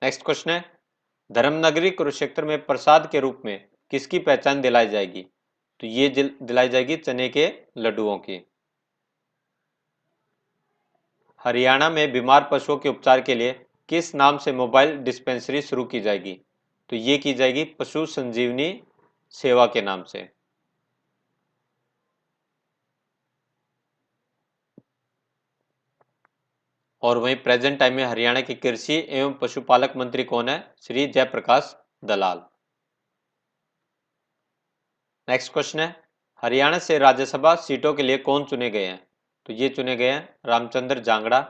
नेक्स्ट क्वेश्चन है, धर्मनगरी कुरुक्षेत्र में प्रसाद के रूप में किसकी पहचान दिलाई जाएगी? तो ये दिलाई जाएगी चने के लड्डुओं की। हरियाणा में बीमार पशुओं के उपचार के लिए किस नाम से मोबाइल डिस्पेंसरी शुरू की जाएगी? तो ये की जाएगी पशु संजीवनी सेवा के नाम से। और वहीं प्रेजेंट टाइम में हरियाणा के कृषि एवं पशुपालक मंत्री कौन है? श्री जयप्रकाश दलाल। नेक्स्ट क्वेश्चन है, हरियाणा से राज्यसभा सीटों के लिए कौन चुने गए हैं? तो ये चुने गए हैं रामचंद्र जांगड़ा,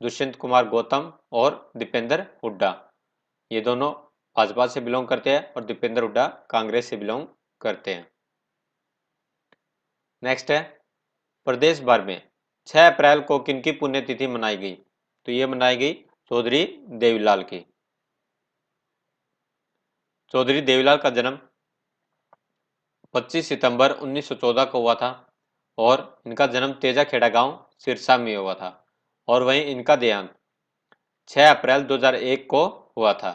दुष्यंत कुमार गौतम और दीपेंद्र हुड्डा। ये दोनों भाजपा से बिलोंग करते हैं और दीपेंद्र हुड्डा कांग्रेस से बिलोंग करते हैं। नेक्स्ट है, प्रदेश भर में 6 अप्रैल को किनकी पुण्यतिथि मनाई गई? तो ये मनाई गई चौधरी देवीलाल की। चौधरी देवीलाल का जन्म 25 सितंबर 1914 को हुआ था और इनका जन्म तेजाखेड़ा गांव सिरसा में हुआ था और वहीं इनका देहांत 6 अप्रैल 2001 को हुआ था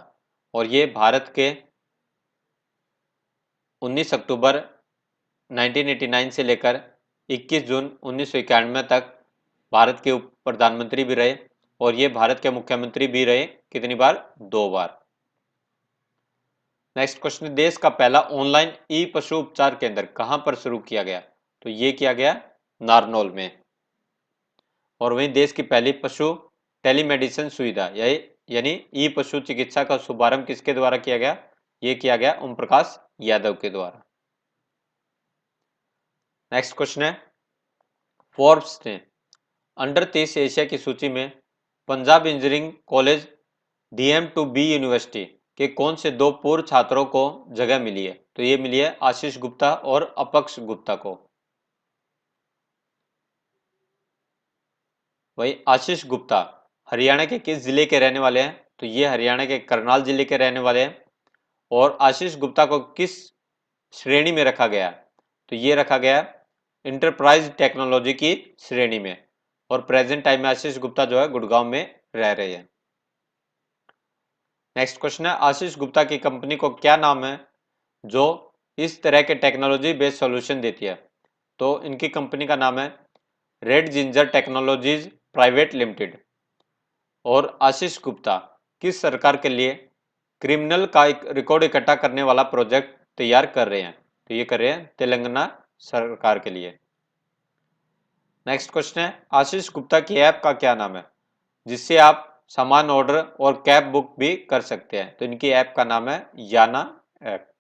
और ये भारत के 19 अक्टूबर 1989 से लेकर 21 जून 1991 तक भारत के उप प्रधानमंत्री भी रहे और ये भारत के मुख्यमंत्री भी रहे। कितनी बार? 2 बार। नेक्स्ट क्वेश्चन, देश का पहला ऑनलाइन ई पशु उपचार केंद्र कहां पर शुरू किया गया? तो ये किया गया नारनौल में। और वहीं देश की पहली पशु टेलीमेडिसिन सुविधा यानी ई पशु चिकित्सा का शुभारंभ किसके द्वारा किया गया? ये किया गया ओम प्रकाश यादव के द्वारा। नेक्स्ट क्वेश्चन है, फोर्ब्स ने अंडर 23 एशिया की सूची में Punjab engineering college DM2B university के कौन से 2 पूर्व छात्रों को जगह मिली है? तो ये मिली है आशीष गुप्ता और अपक्ष गुप्ता को। वही आशीष गुप्ता हरियाणा के किस जिले के रहने वाले हैं? तो ये हरियाणा के करनाल जिले के रहने वाले हैं। और आशीष गुप्ता को किस श्रेणी में रखा गया? तो ये रखा गया इंटरप्राइज टेक्नोलॉजी की श्रेणी में और प्रेजेंट टाइम में आशीष गुप्ता जो है गुड़गांव में रह रहे हैं। नेक्स्ट क्वेश्चन है, आशीष गुप्ता की कंपनी को क्या नाम है जो इस तरह के टेक्नोलॉजी बेस्ड सॉल्यूशन देती है? तो इनकी कंपनी का नाम है red ginger technologies private limited. और आशीष गुप्ता किस सरकार के लिए क्रिमिनल का एक रिकॉर्ड इकट्ठा करने वाला प्रोजेक्ट तैयार कर रहे हैं? तो ये कर रहे हैं तेलंगाना सरकार के लिए। नेक्स्ट क्वेश्चन है, आशीष गुप्ता की ऐप का क्या नाम है जिससे आप सामान ऑर्डर और कैब बुक भी कर सकते हैं? तो इनकी ऐप का नाम है याना ऐप।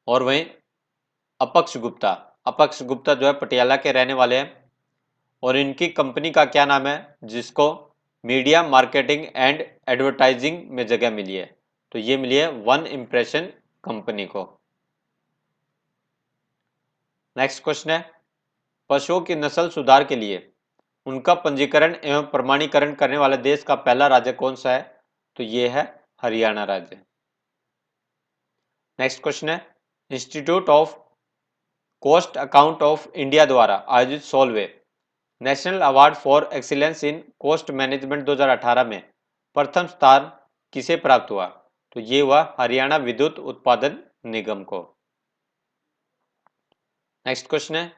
और वहीं अपक्ष गुप्ता जो है पटियाला के रहने वाले हैं और इनकी कंपनी का क्या नाम है जिसको मीडिया मार्केटिंग एंड एडवर्टाइजिंग में जगह मिली है? तो ये मिली है वन इंप्रेशन कंपनी को। नेक्स्ट क्वेश्चन है, पशुओं की नस्ल सुधार के लिए उनका पंजीकरण एवं प्रमाणीकरण करने वाले देश का पहला राज्य कौन सा है? तो ये है हरियाणा राज्य। नेक्स्ट क्वेश्चन है, institute of cost account of India द्वारा आयोजित 16वें national award for excellence in cost management 2018 में प्रथम स्थान किसे प्राप्त हुआ? तो ये हुआ हरियाणा विद्युत उत्पादन निगम को। नेक्स्ट क्वेश्चन है,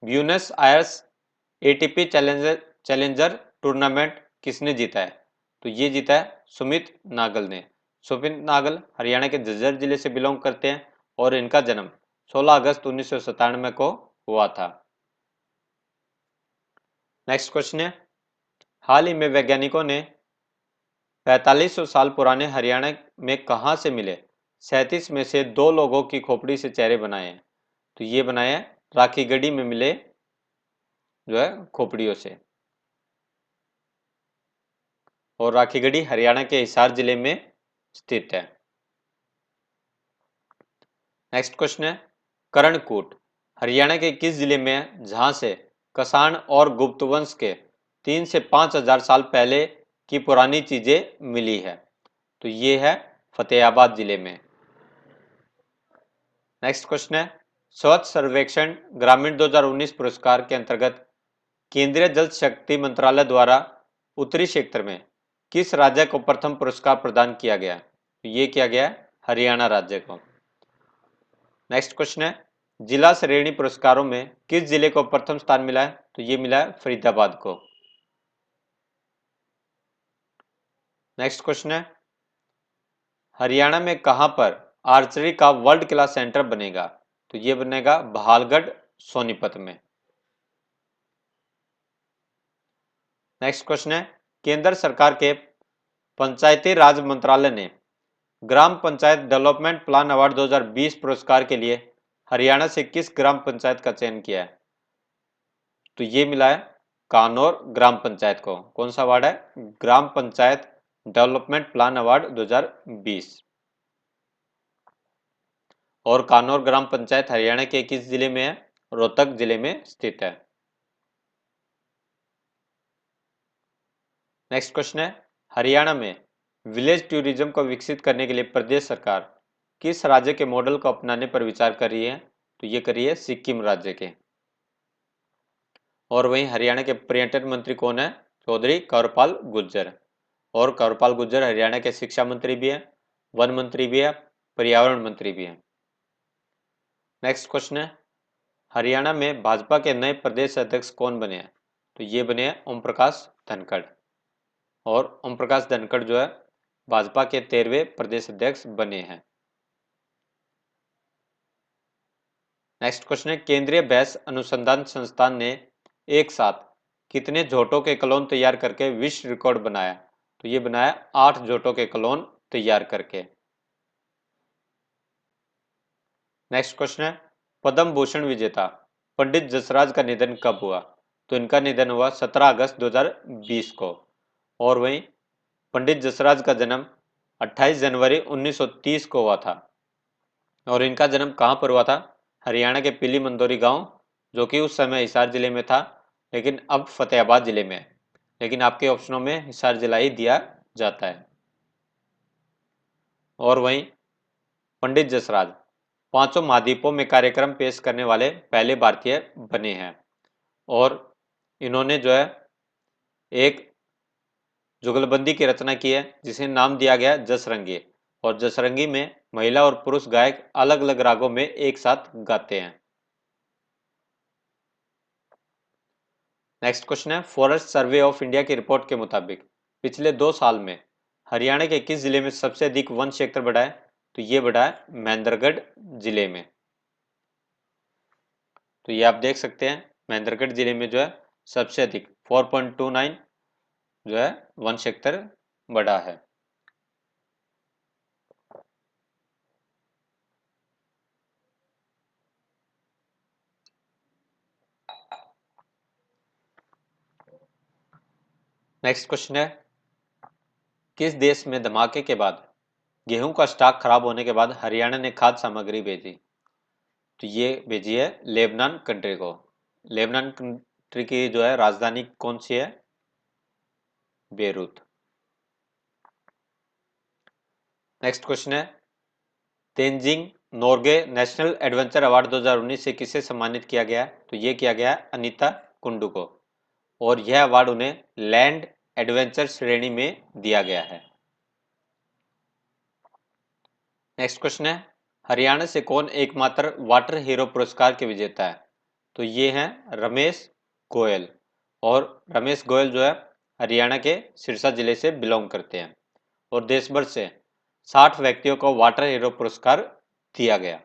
Buenos Aires ATP challenger tournament किसने जीता है? तो ये जीता है सुमित नागल ने। सुमित नागल हरियाणा के झज्जर जिले से बिलोंग करते हैं और इनका जन्म 16 अगस्त 1997 को हुआ था। नेक्स्ट क्वेश्चन है, हाल ही में वैज्ञानिकों ने 4500 साल पुराने हरियाणा में कहां से मिले 37 में से 2 लोगों की खोपड़ी से चेहरे बनाए हैं? तो ये बनाए हैं राखीगढ़ी में मिले जो है खोपड़ियों से और राखीगढ़ी हरियाणा के हिसार जिले में स्थित है। नेक्स्ट क्वेश्चन है, कर्णकूट हरियाणा के किस जिले में है जहां से कसान और गुप्त वंश के 3 से 5 हजार साल पहले की पुरानी चीजें मिली है? तो ये है फतेहाबाद जिले में। नेक्स्ट क्वेश्चन है, स्वच्छ सर्वेक्षण ग्रामीण 2019 पुरस्कार के अंतर्गत केंद्रीय जल शक्ति मंत्रालय द्वारा उत्तरी क्षेत्र में किस राज्य को प्रथम पुरस्कार प्रदान किया गया? तो ये किया गया हरियाणा राज्य को। नेक्स्ट क्वेश्चन है, जिला श्रेणी पुरस्कारों में किस जिले को प्रथम स्थान मिला है? तो ये मिला है फरीदाबाद को। नेक्स्ट क्वेश्चन है, हरियाणा में कहां पर आर्चरी का वर्ल्ड क्लास सेंटर बनेगा? तो ये बनेगा बहालगढ़ सोनीपत में। नेक्स्ट क्वेश्चन है, केंद्र सरकार के पंचायती राज मंत्रालय ने ग्राम पंचायत डेवलपमेंट प्लान अवार्ड 2020 पुरस्कार के लिए हरियाणा से किस ग्राम पंचायत का चयन किया है? तो ये मिला है कानौर ग्राम पंचायत को। कौन सा अवार्ड है? ग्राम पंचायत डेवलपमेंट प्लान अवार्ड 2020। और कानौर ग्राम पंचायत हरियाणा के किस जिले में है? रोहतक जिले में स्थित है। नेक्स्ट क्वेश्चन है, हरियाणा में विलेज टूरिज्म को विकसित करने के लिए प्रदेश सरकार किस राज्य के मॉडल को अपनाने पर विचार कर रही है? तो ये कर रही है सिक्किम राज्य के। और वहीं हरियाणा के पर्यटन मंत्री कौन है? चौधरी कंवरपाल गुर्जर। और कंवरपाल गुर्जर हरियाणा के शिक्षा मंत्री भी है, वन मंत्री भी है, पर्यावरण मंत्री भी है। नेक्स्ट क्वेश्चन है, हरियाणा में भाजपा के नए प्रदेश अध्यक्ष कौन बने हैं? तो ये बने हैं ओम प्रकाश धनखड़। और ओम प्रकाश धनखड़ जो है भाजपा के 13वें प्रदेश अध्यक्ष बने हैं। नेक्स्ट क्वेश्चन है, केंद्रीय भैंस अनुसंधान संस्थान ने एक साथ कितने झोटों के क्लोन तैयार करके विश्व रिकॉर्ड बनाया? तो ये बनाया 8 झोटों के क्लोन तैयार करके। नेक्स्ट क्वेश्चन है, पद्म भूषण विजेता पंडित जसराज का निधन कब हुआ? तो इनका निधन हुआ 17 अगस्त 2020 को। और वहीं पंडित जसराज का जन्म 28 जनवरी 1930 को हुआ था। और इनका जन्म कहाँ पर हुआ था? हरियाणा के पीली मंदोरी गांव, जो कि उस समय हिसार जिले में था, लेकिन अब फतेहाबाद जिले में है। लेकिन आपके ऑप्शनों में हिसार जिला ही दिया जाता है। और वहीं पंडित जसराज 5 महाद्वीपों में कार्यक्रम पेश करने वाले पहले भारतीय बने हैं। और इन्होंने जो है एक जुगलबंदी की रचना की है जिसे नाम दिया गया जसरंगी। और जसरंगी में महिला और पुरुष गायक अलग अलग रागों में एक साथ गाते हैं। नेक्स्ट क्वेश्चन है, फॉरेस्ट सर्वे ऑफ इंडिया की रिपोर्ट के मुताबिक पिछले 2 साल में हरियाणा के किस जिले में सबसे अधिक वन क्षेत्र बढ़ा है? तो ये बढ़ा है महेंद्रगढ़ जिले में। तो ये आप देख सकते हैं महेंद्रगढ़ जिले में जो है सबसे अधिक 4.29 जो है वन क्षेत्र बढ़ा है। नेक्स्ट क्वेश्चन है, किस देश में धमाके के बाद गेहूं का स्टॉक खराब होने के बाद हरियाणा ने खाद्य सामग्री भेजी? तो ये भेजी है लेबनान कंट्री को। लेबनान कंट्री की जो है राजधानी कौन सी है? बेरूत। नेक्स्ट क्वेश्चन है, Tenzing Norgay national adventure award 2019 से किसे सम्मानित किया गया? तो ये किया गया अनीता कुंडू को। और यह अवार्ड उन्हें लैंड एडवेंचर श्रेणी में दिया गया है। नेक्स्ट क्वेश्चन है, हरियाणा से कौन एकमात्र वाटर हीरो पुरस्कार के विजेता है? तो ये हैं रमेश गोयल। और रमेश गोयल जो है हरियाणा के सिरसा जिले से बिलोंग करते हैं। और देश भर से 60 व्यक्तियों को वाटर हीरो पुरस्कार दिया गया।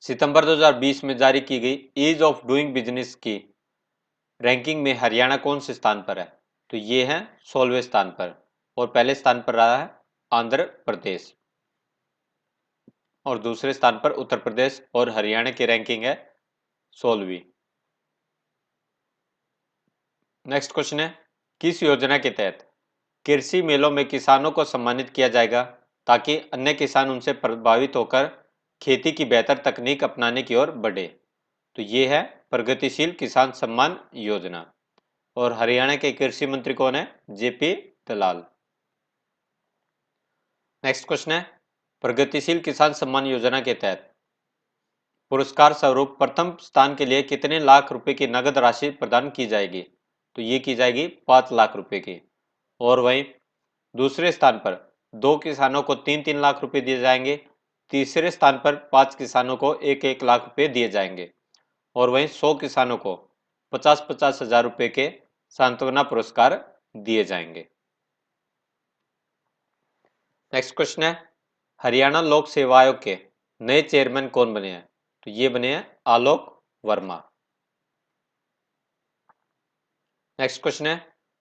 सितंबर 2020 में जारी की गई ईज ऑफ डूइंग बिजनेस की रैंकिंग में हरियाणा कौन से स्थान पर है? तो ये है 16वें स्थान पर। और पहले स्थान पर रहा है आंध्र प्रदेश। और दूसरे स्थान पर उत्तर प्रदेश। और हरियाणा की रैंकिंग है 16वीं। नेक्स्ट क्वेश्चन है, किस योजना के तहत कृषि मेलों में किसानों को सम्मानित किया जाएगा ताकि अन्य किसान उनसे प्रभावित होकर खेती की बेहतर तकनीक अपनाने की ओर बढ़े? तो ये है प्रगतिशील किसान सम्मान योजना। और हरियाणा के कृषि मंत्री कौन है? जेपी दलाल। नेक्स्ट क्वेश्चन है, प्रगतिशील किसान सम्मान योजना के तहत पुरस्कार स्वरूप प्रथम स्थान के लिए कितने लाख रुपए की नगद राशि प्रदान की जाएगी? तो ये की जाएगी 5 लाख रुपए की। और वहीं दूसरे स्थान पर 2 किसानों को 3-3 लाख रुपए दिए जाएंगे। तीसरे स्थान पर 5 किसानों को 1-1 लाख रुपए दिए जाएंगे। और वहीं 100 किसानों को 50-50 हजार रुपए के सांत्वना पुरस्कार दिए जाएंगे। नेक्स्ट क्वेश्चन है, हरियाणा लोक सेवा आयोग के नए चेयरमैन कौन बने हैं? तो ये बने हैं आलोक वर्मा। नेक्स्ट क्वेश्चन है,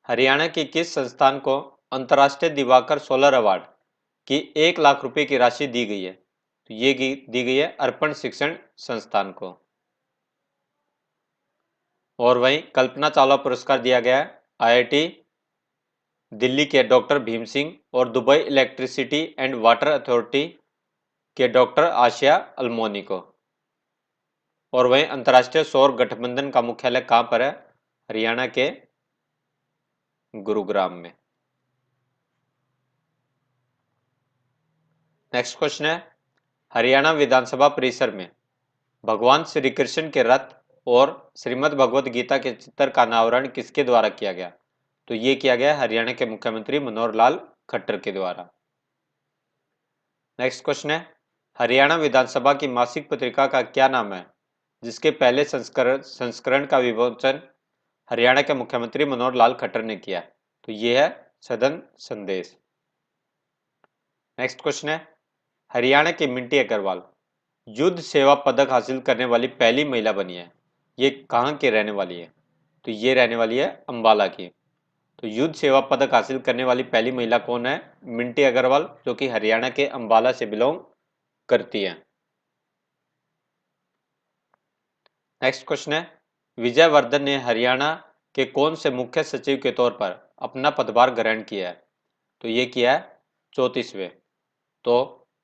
हरियाणा के किस संस्थान को अंतर्राष्ट्रीय दिवाकर सोलर अवार्ड की 1 लाख रुपए की राशि दी गई है? तो ये दी गई है अर्पण शिक्षण संस्थान को। और वहीं कल्पना चावला पुरस्कार दिया गया है आईआईटी दिल्ली के डॉक्टर भीम सिंह और Dubai electricity and water authority के डॉक्टर आशिया अल्मोनी को। और वहीं अंतर्राष्ट्रीय सौर गठबंधन का मुख्यालय कहां पर है? हरियाणा के गुरुग्राम में। नेक्स्ट क्वेश्चन है, हरियाणा विधानसभा परिसर में भगवान श्री कृष्ण के रथ और श्रीमद् भगवत गीता के चित्र का अनावरण किसके द्वारा किया गया? तो ये किया गया हरियाणा के मुख्यमंत्री मनोहर लाल खट्टर के द्वारा। नेक्स्ट क्वेश्चन है, हरियाणा विधानसभा की मासिक पत्रिका का क्या नाम है जिसके पहले संस्करण का विमोचन हरियाणा के मुख्यमंत्री मनोहर लाल खट्टर ने किया? तो ये है सदन संदेश। नेक्स्ट क्वेश्चन है, हरियाणा की मिंटी अग्रवाल युद्ध सेवा पदक हासिल करने वाली पहली महिला बनी है। ये कहाँ के रहने वाली है? तो ये रहने वाली है अंबाला की। तो युद्ध सेवा पदक हासिल करने वाली पहली महिला कौन है? मिंटी अग्रवाल, जो कि हरियाणा के अंबाला से बिलोंग करती है। नेक्स्ट क्वेश्चन है, विजय वर्धन ने हरियाणा के कौन से मुख्य सचिव के तौर पर अपना पदभार ग्रहण किया है? तो ये किया है 34वें। तो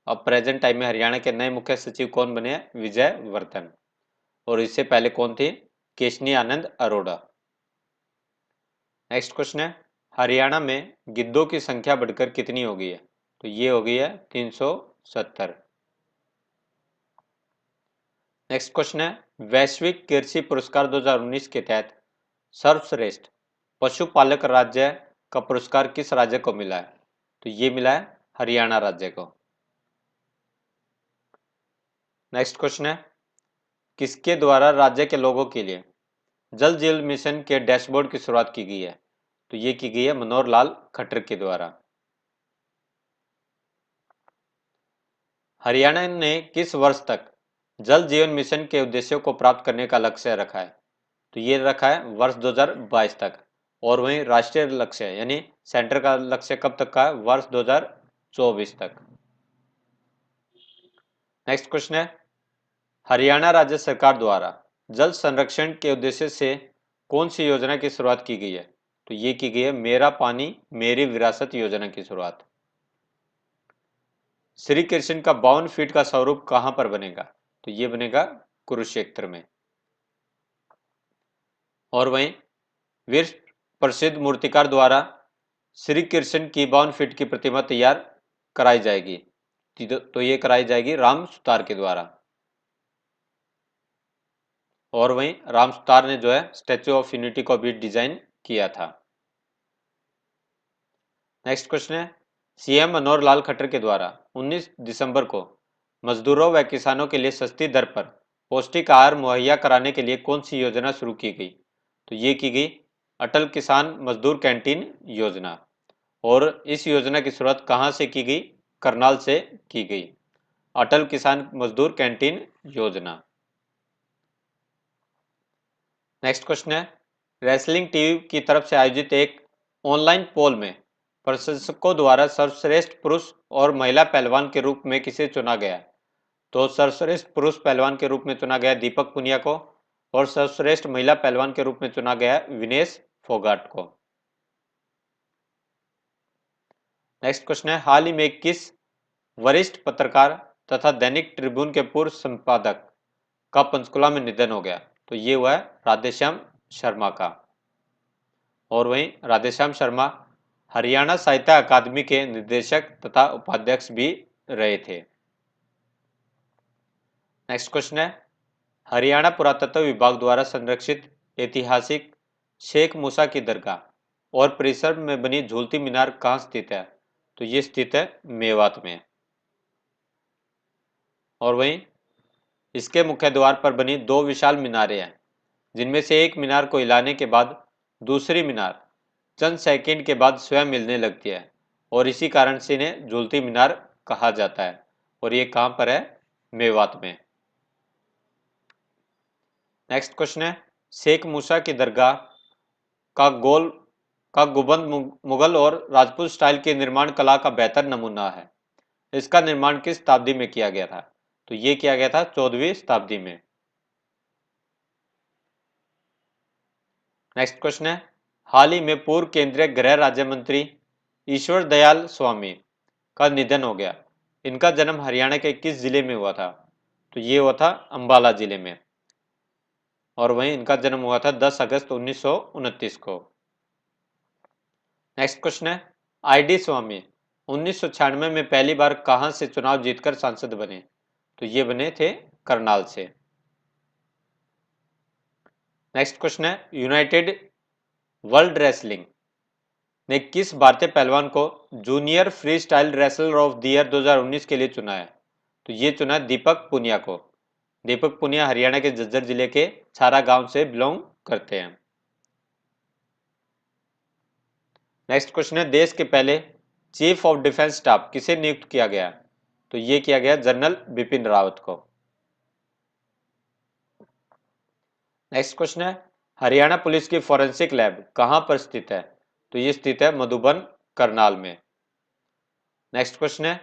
अब प्रेजेंट टाइम में हरियाणा के नए मुख्य सचिव कौन बने हैं? विजय वर्धन। और इससे पहले कौन थी? केशनी आनंद अरोड़ा। नेक्स्ट क्वेश्चन है, हरियाणा में गिद्धों की संख्या बढ़कर कितनी हो गई है? तो ये हो गई है 370। नेक्स्ट क्वेश्चन है, वैश्विक कृषि पुरस्कार 2019 के तहत सर्वश्रेष्ठ पशुपालक राज्य का पुरस्कार किस राज्य को मिला है? तो ये मिला है हरियाणा राज्य को। नेक्स्ट क्वेश्चन है, किसके द्वारा राज्य के लोगों के लिए जल जीवन मिशन के डैशबोर्ड की शुरुआत की गई है? तो ये की गई है मनोहर लाल खट्टर के द्वारा। हरियाणा ने किस वर्ष तक जल जीवन मिशन के उद्देश्यों को प्राप्त करने का लक्ष्य रखा है? तो ये रखा है वर्ष 2022 तक। और वहीं राष्ट्रीय लक्ष्य यानी सेंटर का लक्ष्य कब तक का है? वर्ष 2024 तक। नेक्स्ट क्वेश्चन है, हरियाणा राज्य सरकार द्वारा जल संरक्षण के उद्देश्य से कौन सी योजना की शुरुआत की गई है? तो ये की गई है मेरा पानी मेरी विरासत योजना की शुरुआत। श्री कृष्ण का 52 फीट का स्वरूप कहां पर बनेगा? तो ये बनेगा कुरुक्षेत्र में। और वहीं विश्व प्रसिद्ध मूर्तिकार द्वारा श्री कृष्ण की 52 फीट की प्रतिमा तैयार कराई जाएगी। तो ये कराई जाएगी राम सुतार के द्वारा। और वहीं राम सुतार ने जो है स्टैच्यू ऑफ यूनिटी को भी डिजाइन किया था। नेक्स्ट क्वेश्चन है, सीएम मनोहर लाल खट्टर के द्वारा 19 दिसंबर को मजदूरों व किसानों के लिए सस्ती दर पर पौष्टिक आहार मुहैया कराने के लिए कौन सी योजना शुरू की गई? तो ये की गई अटल किसान मजदूर कैंटीन योजना। और इस योजना की शुरुआत कहां से की गई? करनाल से की गई। अटल किसान मजदूर कैंटीन योजना। नेक्स्ट क्वेश्चन है, रेसलिंग टीवी की तरफ से आयोजित एक ऑनलाइन पोल में प्रशंसकों द्वारा सर्वश्रेष्ठ पुरुष और महिला पहलवान के रूप में किसे चुना गया? तो सर्वश्रेष्ठ पुरुष पहलवान के रूप में चुना गया दीपक पुनिया को। और सर्वश्रेष्ठ महिला पहलवान के रूप में चुना गया विनेश फोगाट को। नेक्स्ट क्वेश्चन है, हाल ही में किस वरिष्ठ पत्रकार तथा दैनिक ट्रिब्यून के पूर्व संपादक का पंचकुला में निधन हो गया? तो ये हुआ है राधेश्याम शर्मा का। और वहीं राधेश्याम शर्मा हरियाणा साहित्य अकादमी के निदेशक तथा उपाध्यक्ष भी रहे थे। नेक्स्ट क्वेश्चन है, हरियाणा पुरातत्व विभाग द्वारा संरक्षित ऐतिहासिक शेख मूसा की दरगाह और परिसर में बनी झूलती मीनार कहाँ स्थित है? तो ये स्थित है मेवात में। और वहीं इसके मुख्य द्वार पर बनी दो विशाल मीनारें हैं, जिनमें से एक मीनार को हिलाने के बाद दूसरी मीनार चंद सेकंड के बाद स्वयं मिलने लगती है और इसी कारण से इन्हें झूलती मीनार कहा जाता है। और ये कहां पर है? मेवात में। नेक्स्ट क्वेश्चन है, शेख मूसा की दरगाह का गुंबद मुगल और राजपूत स्टाइल की निर्माण कला का बेहतर नमूना है। इसका निर्माण किस शताब्दी में किया गया था? तो ये किया गया था 14वीं शताब्दी में। नेक्स्ट क्वेश्चन है, हाल ही में पूर्व केंद्रीय गृह राज्य मंत्री ईश्वर दयाल स्वामी का निधन हो गया। इनका जन्म हरियाणा के किस जिले में हुआ था? तो ये हुआ था अंबाला जिले में, और वहीं इनका जन्म हुआ था 10 अगस्त 1929 को। नेक्स्ट क्वेश्चन है, ID स्वामी 1996 में पहली बार कहां से चुनाव जीतकर सांसद बने? तो ये बने थे करनाल से। नेक्स्ट क्वेश्चन है, यूनाइटेड वर्ल्ड रेसलिंग ने किस भारतीय पहलवान को junior free style wrestler of the year 2019 के लिए चुना है? तो ये चुना है दीपक पुनिया को। दीपक पुनिया हरियाणा के झज्जर जिले के छारा गांव से बिलोंग करते हैं। नेक्स्ट क्वेश्चन है, देश के पहले चीफ ऑफ डिफेंस स्टाफ किसे नियुक्त किया गया? तो ये किया गया जनरल बिपिन रावत को। नेक्स्ट क्वेश्चन है, हरियाणा पुलिस की फॉरेंसिक लैब कहां पर स्थित है? तो ये स्थित है मधुबन करनाल में। नेक्स्ट क्वेश्चन है,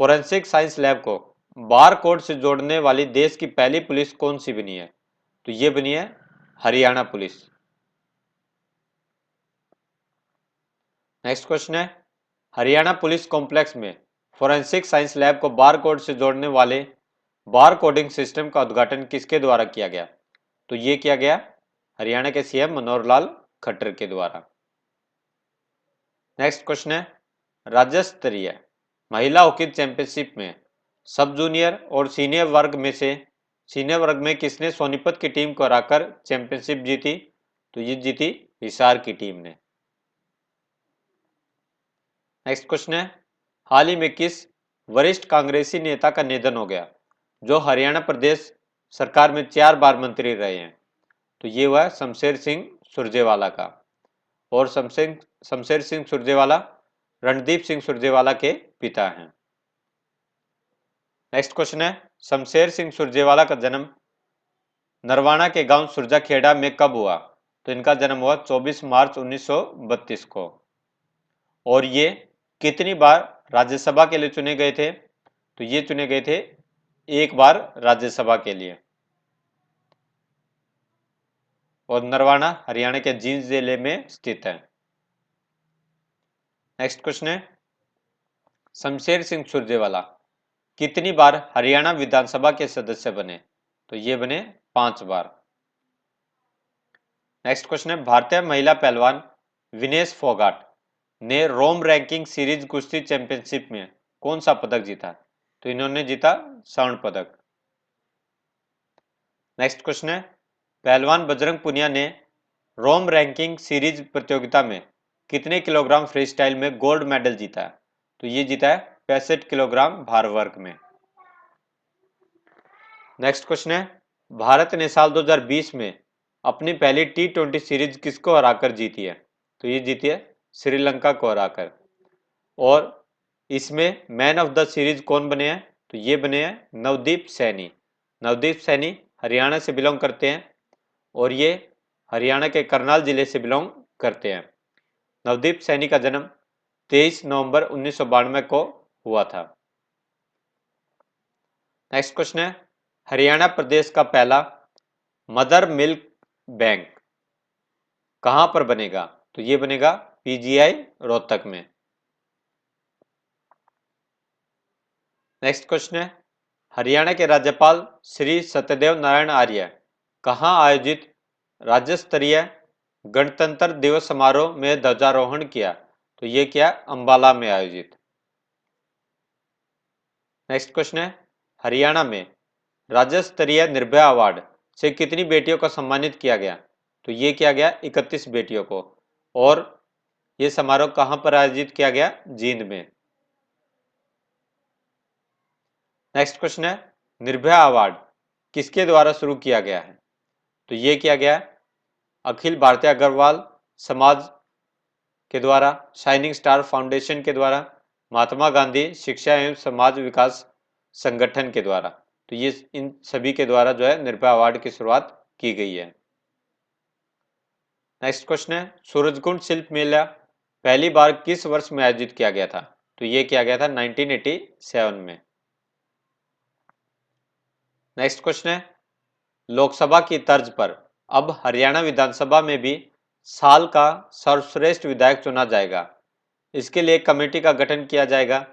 फोरेंसिक साइंस लैब को बार कोड से जोड़ने वाली देश की पहली पुलिस कौन सी बनी है? तो ये बनी है हरियाणा पुलिस। नेक्स्ट क्वेश्चन है, हरियाणा पुलिस कॉम्प्लेक्स में फोरेंसिक साइंस लैब को बार कोड से जोड़ने वाले बार कोडिंग सिस्टम का उद्घाटन किसके द्वारा किया गया? तो ये किया गया हरियाणा के CM मनोहर लाल खट्टर के द्वारा। नेक्स्ट क्वेश्चन है, राज्य स्तरीय महिला हॉकी चैंपियनशिप में सब जूनियर और सीनियर वर्ग में किसने सोनीपत की टीम को हराकर चैंपियनशिप जीती? तो ये जीती हिसार की टीम ने। नेक्स्ट क्वेश्चन है, हाल ही में किस वरिष्ठ कांग्रेसी नेता का निधन हो गया जो हरियाणा प्रदेश सरकार में 4 बार मंत्री रहे हैं? तो ये हुआ शमशेर सिंह सुरजेवाला का, और शमशेर सिंह सुरजेवाला रणदीप सिंह सुरजेवाला के पिता हैं। नेक्स्ट क्वेश्चन है, शमशेर सिंह सुरजेवाला का जन्म नरवाना के गांव सुरजाखेड़ा में कब हुआ? तो इनका जन्म हुआ 24 मार्च 1932 को। और ये कितनी बार राज्यसभा के लिए चुने गए थे? तो ये चुने गए थे एक बार राज्यसभा के लिए। और नरवाना हरियाणा के जींद जिले में स्थित है। नेक्स्ट क्वेश्चन है, शमशेर सिंह सुरजेवाला कितनी बार हरियाणा विधानसभा के सदस्य बने? तो ये बने 5 बार। नेक्स्ट क्वेश्चन है, भारतीय महिला पहलवान विनेश फोगाट ने रोम रैंकिंग सीरीज कुश्ती चैंपियनशिप में कौन सा पदक जीता? तो इन्होंने जीता स्वर्ण पदक। नेक्स्ट क्वेश्चन है, पहलवान बजरंग पुनिया ने रोम रैंकिंग सीरीज प्रतियोगिता में कितने किलोग्राम फ्री स्टाइल में गोल्ड मेडल जीता है? तो ये जीता है 65 किलोग्राम भार वर्ग में। नेक्स्ट क्वेश्चन है, भारत ने साल 2020 में अपनी पहली T20 सीरीज किसको हराकर जीती है? तो ये जीती है श्रीलंका को हराकर। और इसमें मैन ऑफ द सीरीज कौन बने हैं? तो ये बने हैं नवदीप सैनी। नवदीप सैनी हरियाणा से बिलोंग करते हैं, और ये हरियाणा के करनाल जिले से बिलोंग करते हैं। नवदीप सैनी का जन्म 23 नवंबर 1992 को हुआ था। नेक्स्ट क्वेश्चन है, हरियाणा प्रदेश का पहला मदर मिल्क बैंक कहां पर बनेगा? तो ये बनेगा PGI रोहतक में। नेक्स्ट क्वेश्चन है, हरियाणा के राज्यपाल श्री सत्यदेव नारायण आर्य कहां आयोजित राज्य स्तरीय गणतंत्र दिवस समारोह में ध्वजारोहण किया? तो ये किया अंबाला में आयोजित। नेक्स्ट क्वेश्चन है, हरियाणा में राज्य स्तरीय निर्भया अवार्ड से कितनी बेटियों को सम्मानित किया गया? तो ये किया गया 31 बेटियों को, और ये समारोह कहां पर आयोजित किया गया? जींद में। नेक्स्ट क्वेश्चन है, निर्भया अवार्ड किसके द्वारा शुरू किया गया है? तो ये किया गया अखिल भारतीय अग्रवाल समाज के द्वारा, शाइनिंग स्टार फाउंडेशन के द्वारा, महात्मा गांधी शिक्षा एवं समाज विकास संगठन के द्वारा। तो ये इन सभी के द्वारा जो है निर्भया अवार्ड की शुरुआत की गई है। नेक्स्ट क्वेश्चन है, सूरजकुंड शिल्प मेला पहली बार किस वर्ष में आयोजित किया गया था? तो ये किया गया था 1987 में। नेक्स्ट क्वेश्चन है, लोकसभा की तर्ज पर अब हरियाणा विधानसभा में भी साल का सर्वश्रेष्ठ विधायक चुना जाएगा। इसके लिए एक कमेटी का गठन किया जाएगा,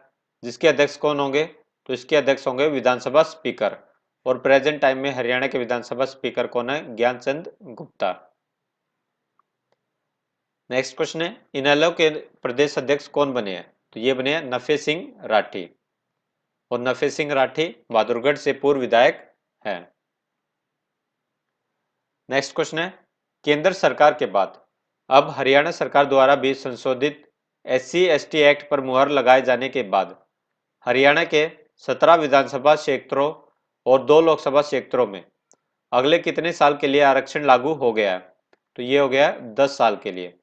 जिसके अध्यक्ष कौन होंगे? तो इसके अध्यक्ष होंगे विधानसभा स्पीकर, और प्रेजेंट टाइम में हरियाणा के विधानसभा स्पीकर कौन है? ज्ञानचंद गुप्ता। नेक्स्ट क्वेश्चन है, इनेलो के प्रदेश अध्यक्ष कौन बने हैं? तो ये बने हैं नफे सिंह राठी, और नफे सिंह राठी बहादुरगढ़ से पूर्व विधायक है। नेक्स्ट क्वेश्चन है, केंद्र सरकार के बाद अब हरियाणा सरकार द्वारा भी संशोधित SC/ST एक्ट पर मुहर लगाए जाने के बाद हरियाणा के 17 विधानसभा क्षेत्रों और 2 लोकसभा क्षेत्रों में अगले कितने साल के लिए आरक्षण लागू हो गया है? तो ये हो गया 10 साल के लिए।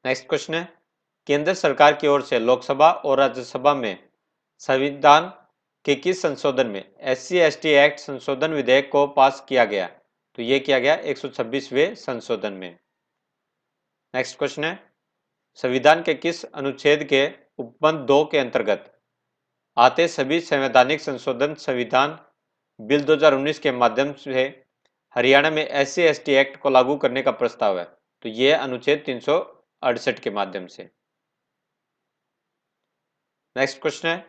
नेक्स्ट क्वेश्चन है, केंद्र सरकार की ओर से लोकसभा और राज्यसभा में संविधान के किस संशोधन में SC/ST एक्ट संशोधन विधेयक को पास किया गया? तो ये किया गया 126वें संशोधन में। नेक्स्ट क्वेश्चन है, संविधान के किस अनुच्छेद के उपबंध 2 के अंतर्गत आते सभी संवैधानिक संशोधन संविधान बिल 2019 के माध्यम से हरियाणा में SC/ST एक्ट को लागू करने का प्रस्ताव है? तो ये अनुच्छेद 368 के माध्यम से। नेक्स्ट क्वेश्चन है,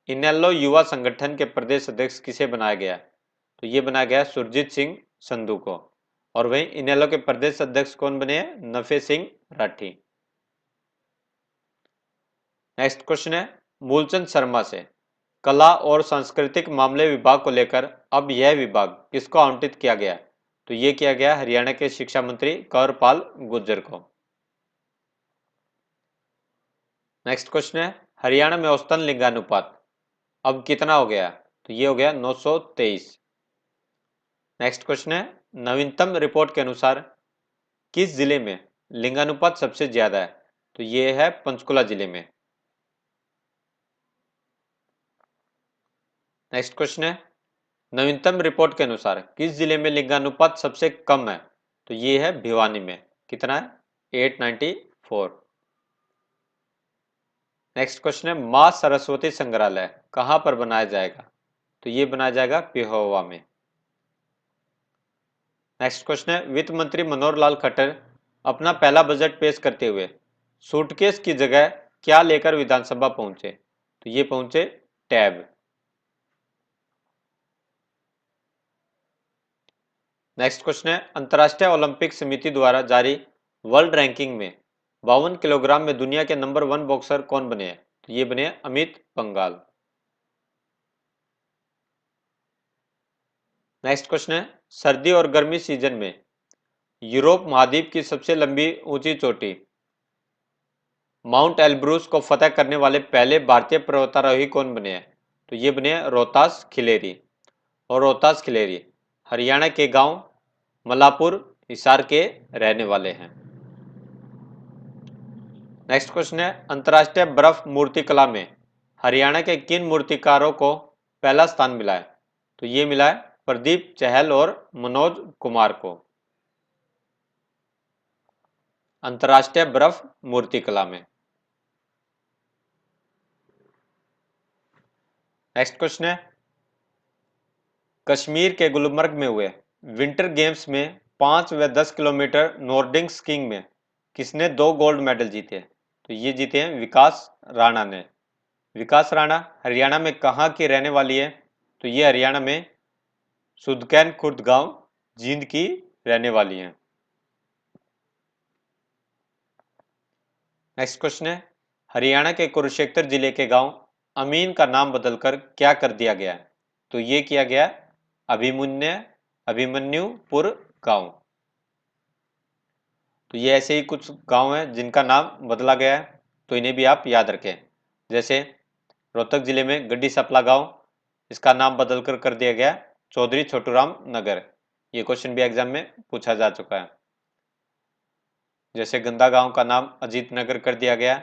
इनेलो युवा संगठन के प्रदेश अध्यक्ष किसे बनाया गया? तो ये बनाया गया सुरजीत सिंह संधू को, और वहीं इनेलो के प्रदेश अध्यक्ष कौन बने हैं? नफे सिंह राठी। नेक्स्ट क्वेश्चन है, मूलचंद शर्मा से कला और सांस्कृतिक मामले विभाग को लेकर अब यह विभाग किसको आवंटित किया गया? तो ये किया गया हरियाणा के शिक्षा मंत्री कंवरपाल गुर्जर को। नेक्स्ट क्वेश्चन है, हरियाणा में औसतन लिंगानुपात अब कितना हो गया? तो ये हो गया 923। नेक्स्ट क्वेश्चन है, नवीनतम रिपोर्ट के अनुसार किस जिले में लिंगानुपात सबसे ज्यादा है? तो ये है पंचकुला जिले में। नेक्स्ट क्वेश्चन है, नवीनतम रिपोर्ट के अनुसार किस जिले में लिंगानुपात सबसे कम है? तो ये है भिवानी में। कितना है? 894। नेक्स्ट क्वेश्चन है, मां सरस्वती संग्रहालय कहां पर बनाया जाएगा? तो ये बनाया जाएगा पिहोवा में। नेक्स्ट क्वेश्चन है, वित्त मंत्री मनोहर लाल खट्टर अपना पहला बजट पेश करते हुए सूटकेस की जगह क्या लेकर विधानसभा पहुंचे? तो ये पहुंचे टैब। नेक्स्ट क्वेश्चन है, अंतर्राष्ट्रीय ओलंपिक समिति द्वारा जारी वर्ल्ड रैंकिंग में 52 किलोग्राम में दुनिया के नंबर 1 बॉक्सर कौन बने हैं? तो ये बने अमित पंघाल। नेक्स्ट क्वेश्चन है, सर्दी और गर्मी सीजन में यूरोप महाद्वीप की सबसे लंबी ऊंची चोटी माउंट एल्ब्रूस को फतह करने वाले पहले भारतीय पर्वतारोही कौन बने हैं? तो ये बने रोहतास खिलेरी, और रोहतास खिलेरी हरियाणा के गांव मलापुर हिसार के रहने वाले हैं। नेक्स्ट क्वेश्चन है, अंतर्राष्ट्रीय बर्फ मूर्ति कला में हरियाणा के किन मूर्तिकारों को पहला स्थान मिला है? तो ये मिला है प्रदीप चहल और मनोज कुमार को, अंतर्राष्ट्रीय बर्फ मूर्ति कला में। नेक्स्ट क्वेश्चन है, कश्मीर के गुलमर्ग में हुए विंटर गेम्स में 5 व 10 किलोमीटर नॉर्डिक स्कीइंग में किसने 2 गोल्ड मेडल जीते? तो ये जीते हैं विकास राणा ने। विकास राणा हरियाणा में कहाँ की रहने वाली है? तो ये हरियाणा में सुदकैन खुर्द गांव जींद की रहने वाली है। नेक्स्ट क्वेश्चन है, हरियाणा के कुरुक्षेत्र जिले के गांव अमीन का नाम बदलकर क्या कर दिया गया है? तो ये किया गया अभिमन्युपुर गांव। तो ये ऐसे ही कुछ गांव हैं जिनका नाम बदला गया है, तो इन्हें भी आप याद रखें। जैसे रोहतक जिले में गड्डी सपला गांव, इसका नाम बदलकर कर दिया गया चौधरी छोटूराम नगर। ये क्वेश्चन भी एग्जाम में पूछा जा चुका है। जैसे गंदा गांव का नाम अजीत नगर कर दिया गया,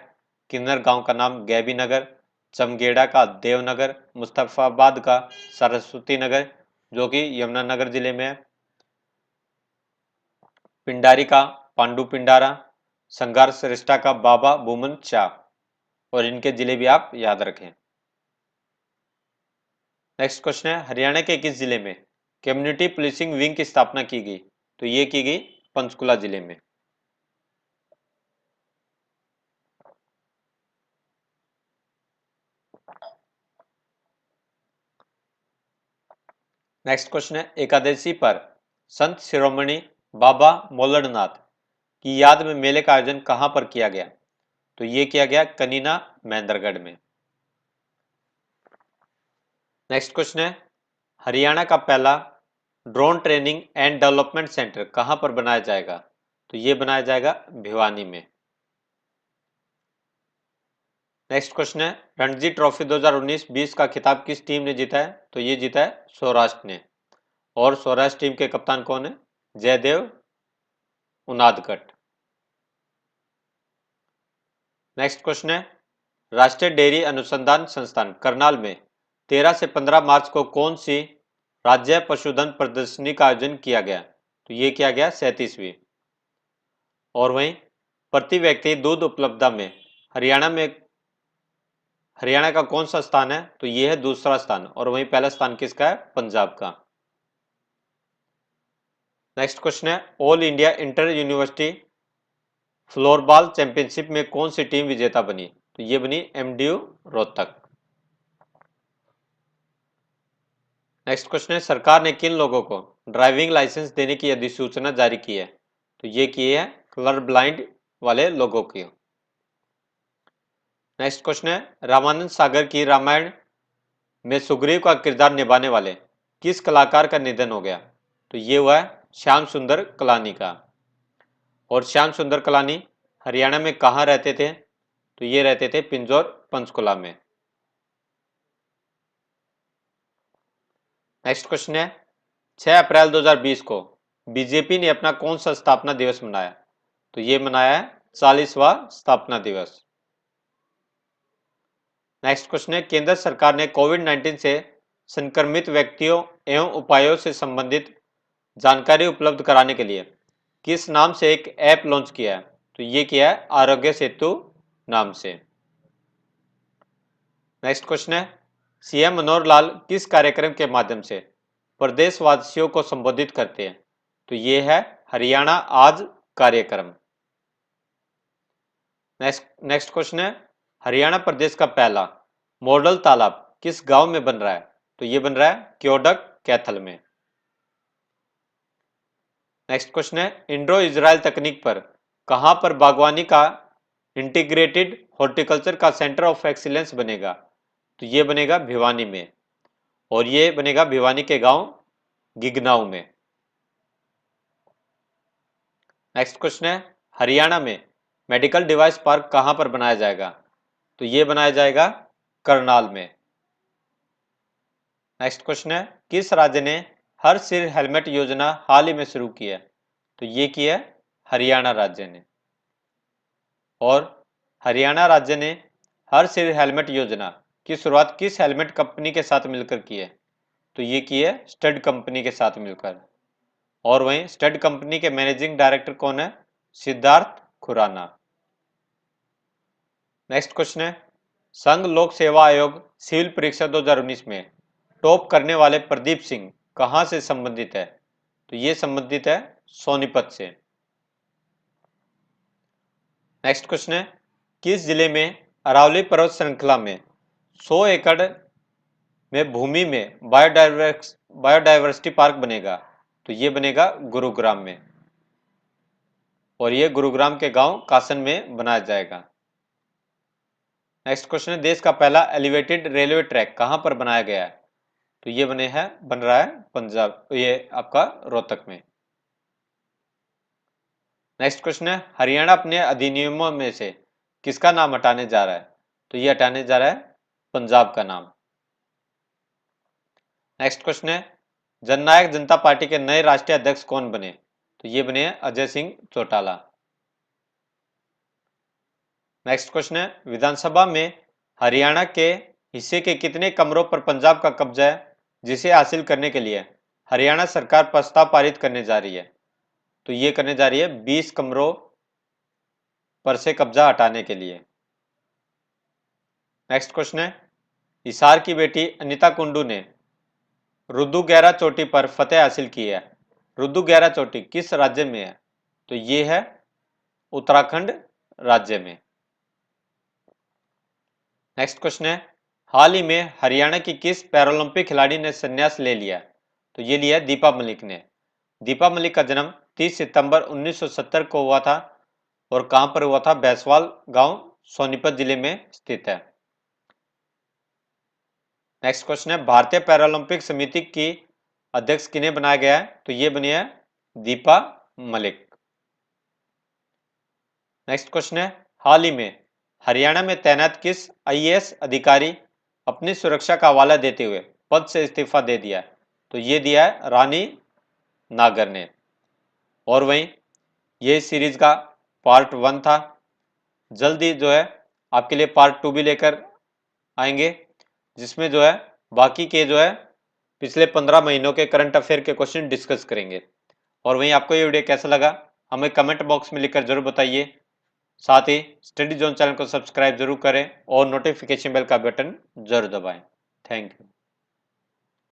किन्नर गांव का नाम गैबी नगर, चमगेड़ा का देवनगर, मुस्तफाबाद का सरस्वती नगर जो कि यमुनानगर जिले में है, पिंडारी का पांडु पिंडारा, संघार श्रेष्ठा का बाबा बुमन शाह। और इनके जिले भी आप याद रखें। नेक्स्ट क्वेश्चन है, हरियाणा के किस जिले में कम्युनिटी पुलिसिंग विंग की स्थापना की गई? तो ये की गई पंचकुला जिले में। नेक्स्ट क्वेश्चन है, एकादशी पर संत शिरोमणि बाबा मोलड़नाथ की याद में मेले का आयोजन कहां पर किया गया? तो ये किया गया कनीना महेंद्रगढ़ में। नेक्स्ट क्वेश्चन है, हरियाणा का पहला drone training and development centre कहां पर बनाया जाएगा? तो ये बनाया जाएगा भिवानी में। नेक्स्ट क्वेश्चन है, रणजी ट्रॉफी 2019-20 का खिताब किस टीम ने जीता है? तो ये जीता है सौराष्ट्र ने। और सौराष्ट्र टीम के कप्तान कौन है? जयदेव उनादकट। नेक्स्ट क्वेश्चन है, राष्ट्रीय डेयरी अनुसंधान संस्थान करनाल में 13 से 15 मार्च को कौन सी राज्य पशुधन प्रदर्शनी का आयोजन किया गया? तो ये किया गया 37वीं। और वहीं प्रति व्यक्ति दूध उपलब्धता में हरियाणा का कौन सा स्थान है? तो ये है दूसरा स्थान। और वहीं पहला स्थान किसका है? पंजाब का। नेक्स्ट क्वेश्चन है, all India inter university floorball championship में कौन सी टीम विजेता बनी? तो ये बनी एमडीयू रोहतक। नेक्स्ट क्वेश्चन है, सरकार ने किन लोगों को ड्राइविंग लाइसेंस देने की अधिसूचना जारी की है? तो ये की है कलर ब्लाइंड वाले लोगों की। नेक्स्ट क्वेश्चन है, रामानंद सागर की रामायण में सुग्रीव का किरदार निभाने वाले किस कलाकार का निधन हो गया? तो ये हुआ है श्याम सुंदर कलानी का। और श्याम सुंदर कलानी हरियाणा में कहाँ रहते थे? तो ये रहते थे पिंजौर पंचकुला में। नेक्स्ट क्वेश्चन है, 6 अप्रैल 2020 को बीजेपी ने अपना कौन सा स्थापना दिवस मनाया? तो ये मनाया है 40वां स्थापना दिवस। नेक्स्ट क्वेश्चन है, केंद्र सरकार ने कोविड-19 से संक्रमित व्यक्तियों एवं उपायों से संबंधित जानकारी उपलब्ध कराने के लिए किस नाम से एक ऐप लॉन्च किया है? तो ये किया है आरोग्य सेतु नाम से। नेक्स्ट क्वेश्चन है, सीएम मनोहर लाल किस कार्यक्रम के माध्यम से प्रदेशवासियों को संबोधित करते हैं? तो ये है हरियाणा आज कार्यक्रम। नेक्स्ट क्वेश्चन है, हरियाणा प्रदेश का पहला मॉडल तालाब किस गांव में बन रहा है? तो ये बन रहा है क्योडक कैथल में। नेक्स्ट क्वेश्चन है, इंडो इजराइल तकनीक पर कहां पर बागवानी का इंटीग्रेटेड हॉर्टिकल्चर का सेंटर ऑफ एक्सीलेंस बनेगा? तो ये बनेगा भिवानी में। और ये बनेगा भिवानी के गांव गिगनाऊ में। नेक्स्ट क्वेश्चन है, हरियाणा में मेडिकल डिवाइस पार्क कहां पर बनाया जाएगा? तो ये बनाया जाएगा करनाल में। नेक्स्ट क्वेश्चन है, किस राज्य ने हर सिर हेलमेट योजना हाल ही में शुरू की है? तो ये की है हरियाणा राज्य ने। और हरियाणा राज्य ने हर सिर हेलमेट योजना की शुरुआत किस हेलमेट कंपनी के साथ मिलकर की है? तो ये की है स्टड कंपनी के साथ मिलकर। और वहीं स्टड कंपनी के मैनेजिंग डायरेक्टर कौन है? सिद्धार्थ खुराना। नेक्स्ट क्वेश्चन है, संघ लोक सेवा आयोग सिविल परीक्षा 2019 में टॉप करने वाले प्रदीप सिंह कहां से संबंधित है? तो ये संबंधित है सोनीपत से। नेक्स्ट क्वेश्चन है, किस जिले में अरावली पर्वत श्रृंखला में 100 एकड़ में भूमि में बायोडायवर्सिटी पार्क बनेगा? तो ये बनेगा गुरुग्राम में। और ये गुरुग्राम के गांव कासन में बनाया जाएगा। नेक्स्ट क्वेश्चन है, देश का पहला एलिवेटेड रेलवे ट्रैक कहां पर बनाया गया है? तो ये बन रहा है पंजाब, ये आपका रोहतक में। नेक्स्ट क्वेश्चन है, हरियाणा अपने अधिनियमों में से किसका नाम हटाने जा रहा है? तो ये हटाने जा रहा है पंजाब का नाम। नेक्स्ट क्वेश्चन है, जननायक जनता पार्टी के नए राष्ट्रीय अध्यक्ष कौन बने? तो ये बने अजय सिंह चौटाला। नेक्स्ट क्वेश्चन है, विधानसभा में हरियाणा के हिस्से के कितने कमरों पर पंजाब का कब्जा है जिसे हासिल करने के लिए हरियाणा सरकार प्रस्ताव पारित करने जा रही है? तो ये करने जा रही है 20 कमरों पर से कब्जा हटाने के लिए। नेक्स्ट क्वेश्चन है, हिसार की बेटी अनिता कुंडू ने रुद्रगैरा चोटी पर फतेह हासिल की है। रुद्रगैरा चोटी किस राज्य में है? तो ये है उत्तराखंड राज्य में। नेक्स्ट क्वेश्चन है, हाल ही में हरियाणा की किस पैरालंपिक खिलाड़ी ने संन्यास ले लिया? तो ये लिया दीपा मलिक ने। दीपा मलिक का जन्म 30 सितंबर 1970 को हुआ था और कहां पर हुआ था? बैसवाल गांव सोनीपत जिले में स्थित है। नेक्स्ट क्वेश्चन है, भारतीय पैरालंपिक समिति की अध्यक्ष किन्हें बनाया गया है? तो ये बनी है दीपा मलिक। नेक्स्ट क्वेश्चन है, हाल ही में हरियाणा में तैनात किस आईएएस अधिकारी अपनी सुरक्षा का हवाला देते हुए पद से इस्तीफा दे दिया है? तो ये दिया है रानी नागर ने। और वहीं ये सीरीज का पार्ट 1 था। जल्दी जो है आपके लिए पार्ट 2 भी लेकर आएंगे, जिसमें जो है बाकी के जो है पिछले 15 महीनों के करंट अफेयर के क्वेश्चन डिस्कस करेंगे। और वहीं आपको ये वीडियो कैसा लगा हमें कमेंट बॉक्स में लिखकर जरूर बताइए। साथ ही स्टडी जोन चैनल को सब्सक्राइब जरूर करें और नोटिफिकेशन बेल का बटन जरूर दबाएं। Thank you.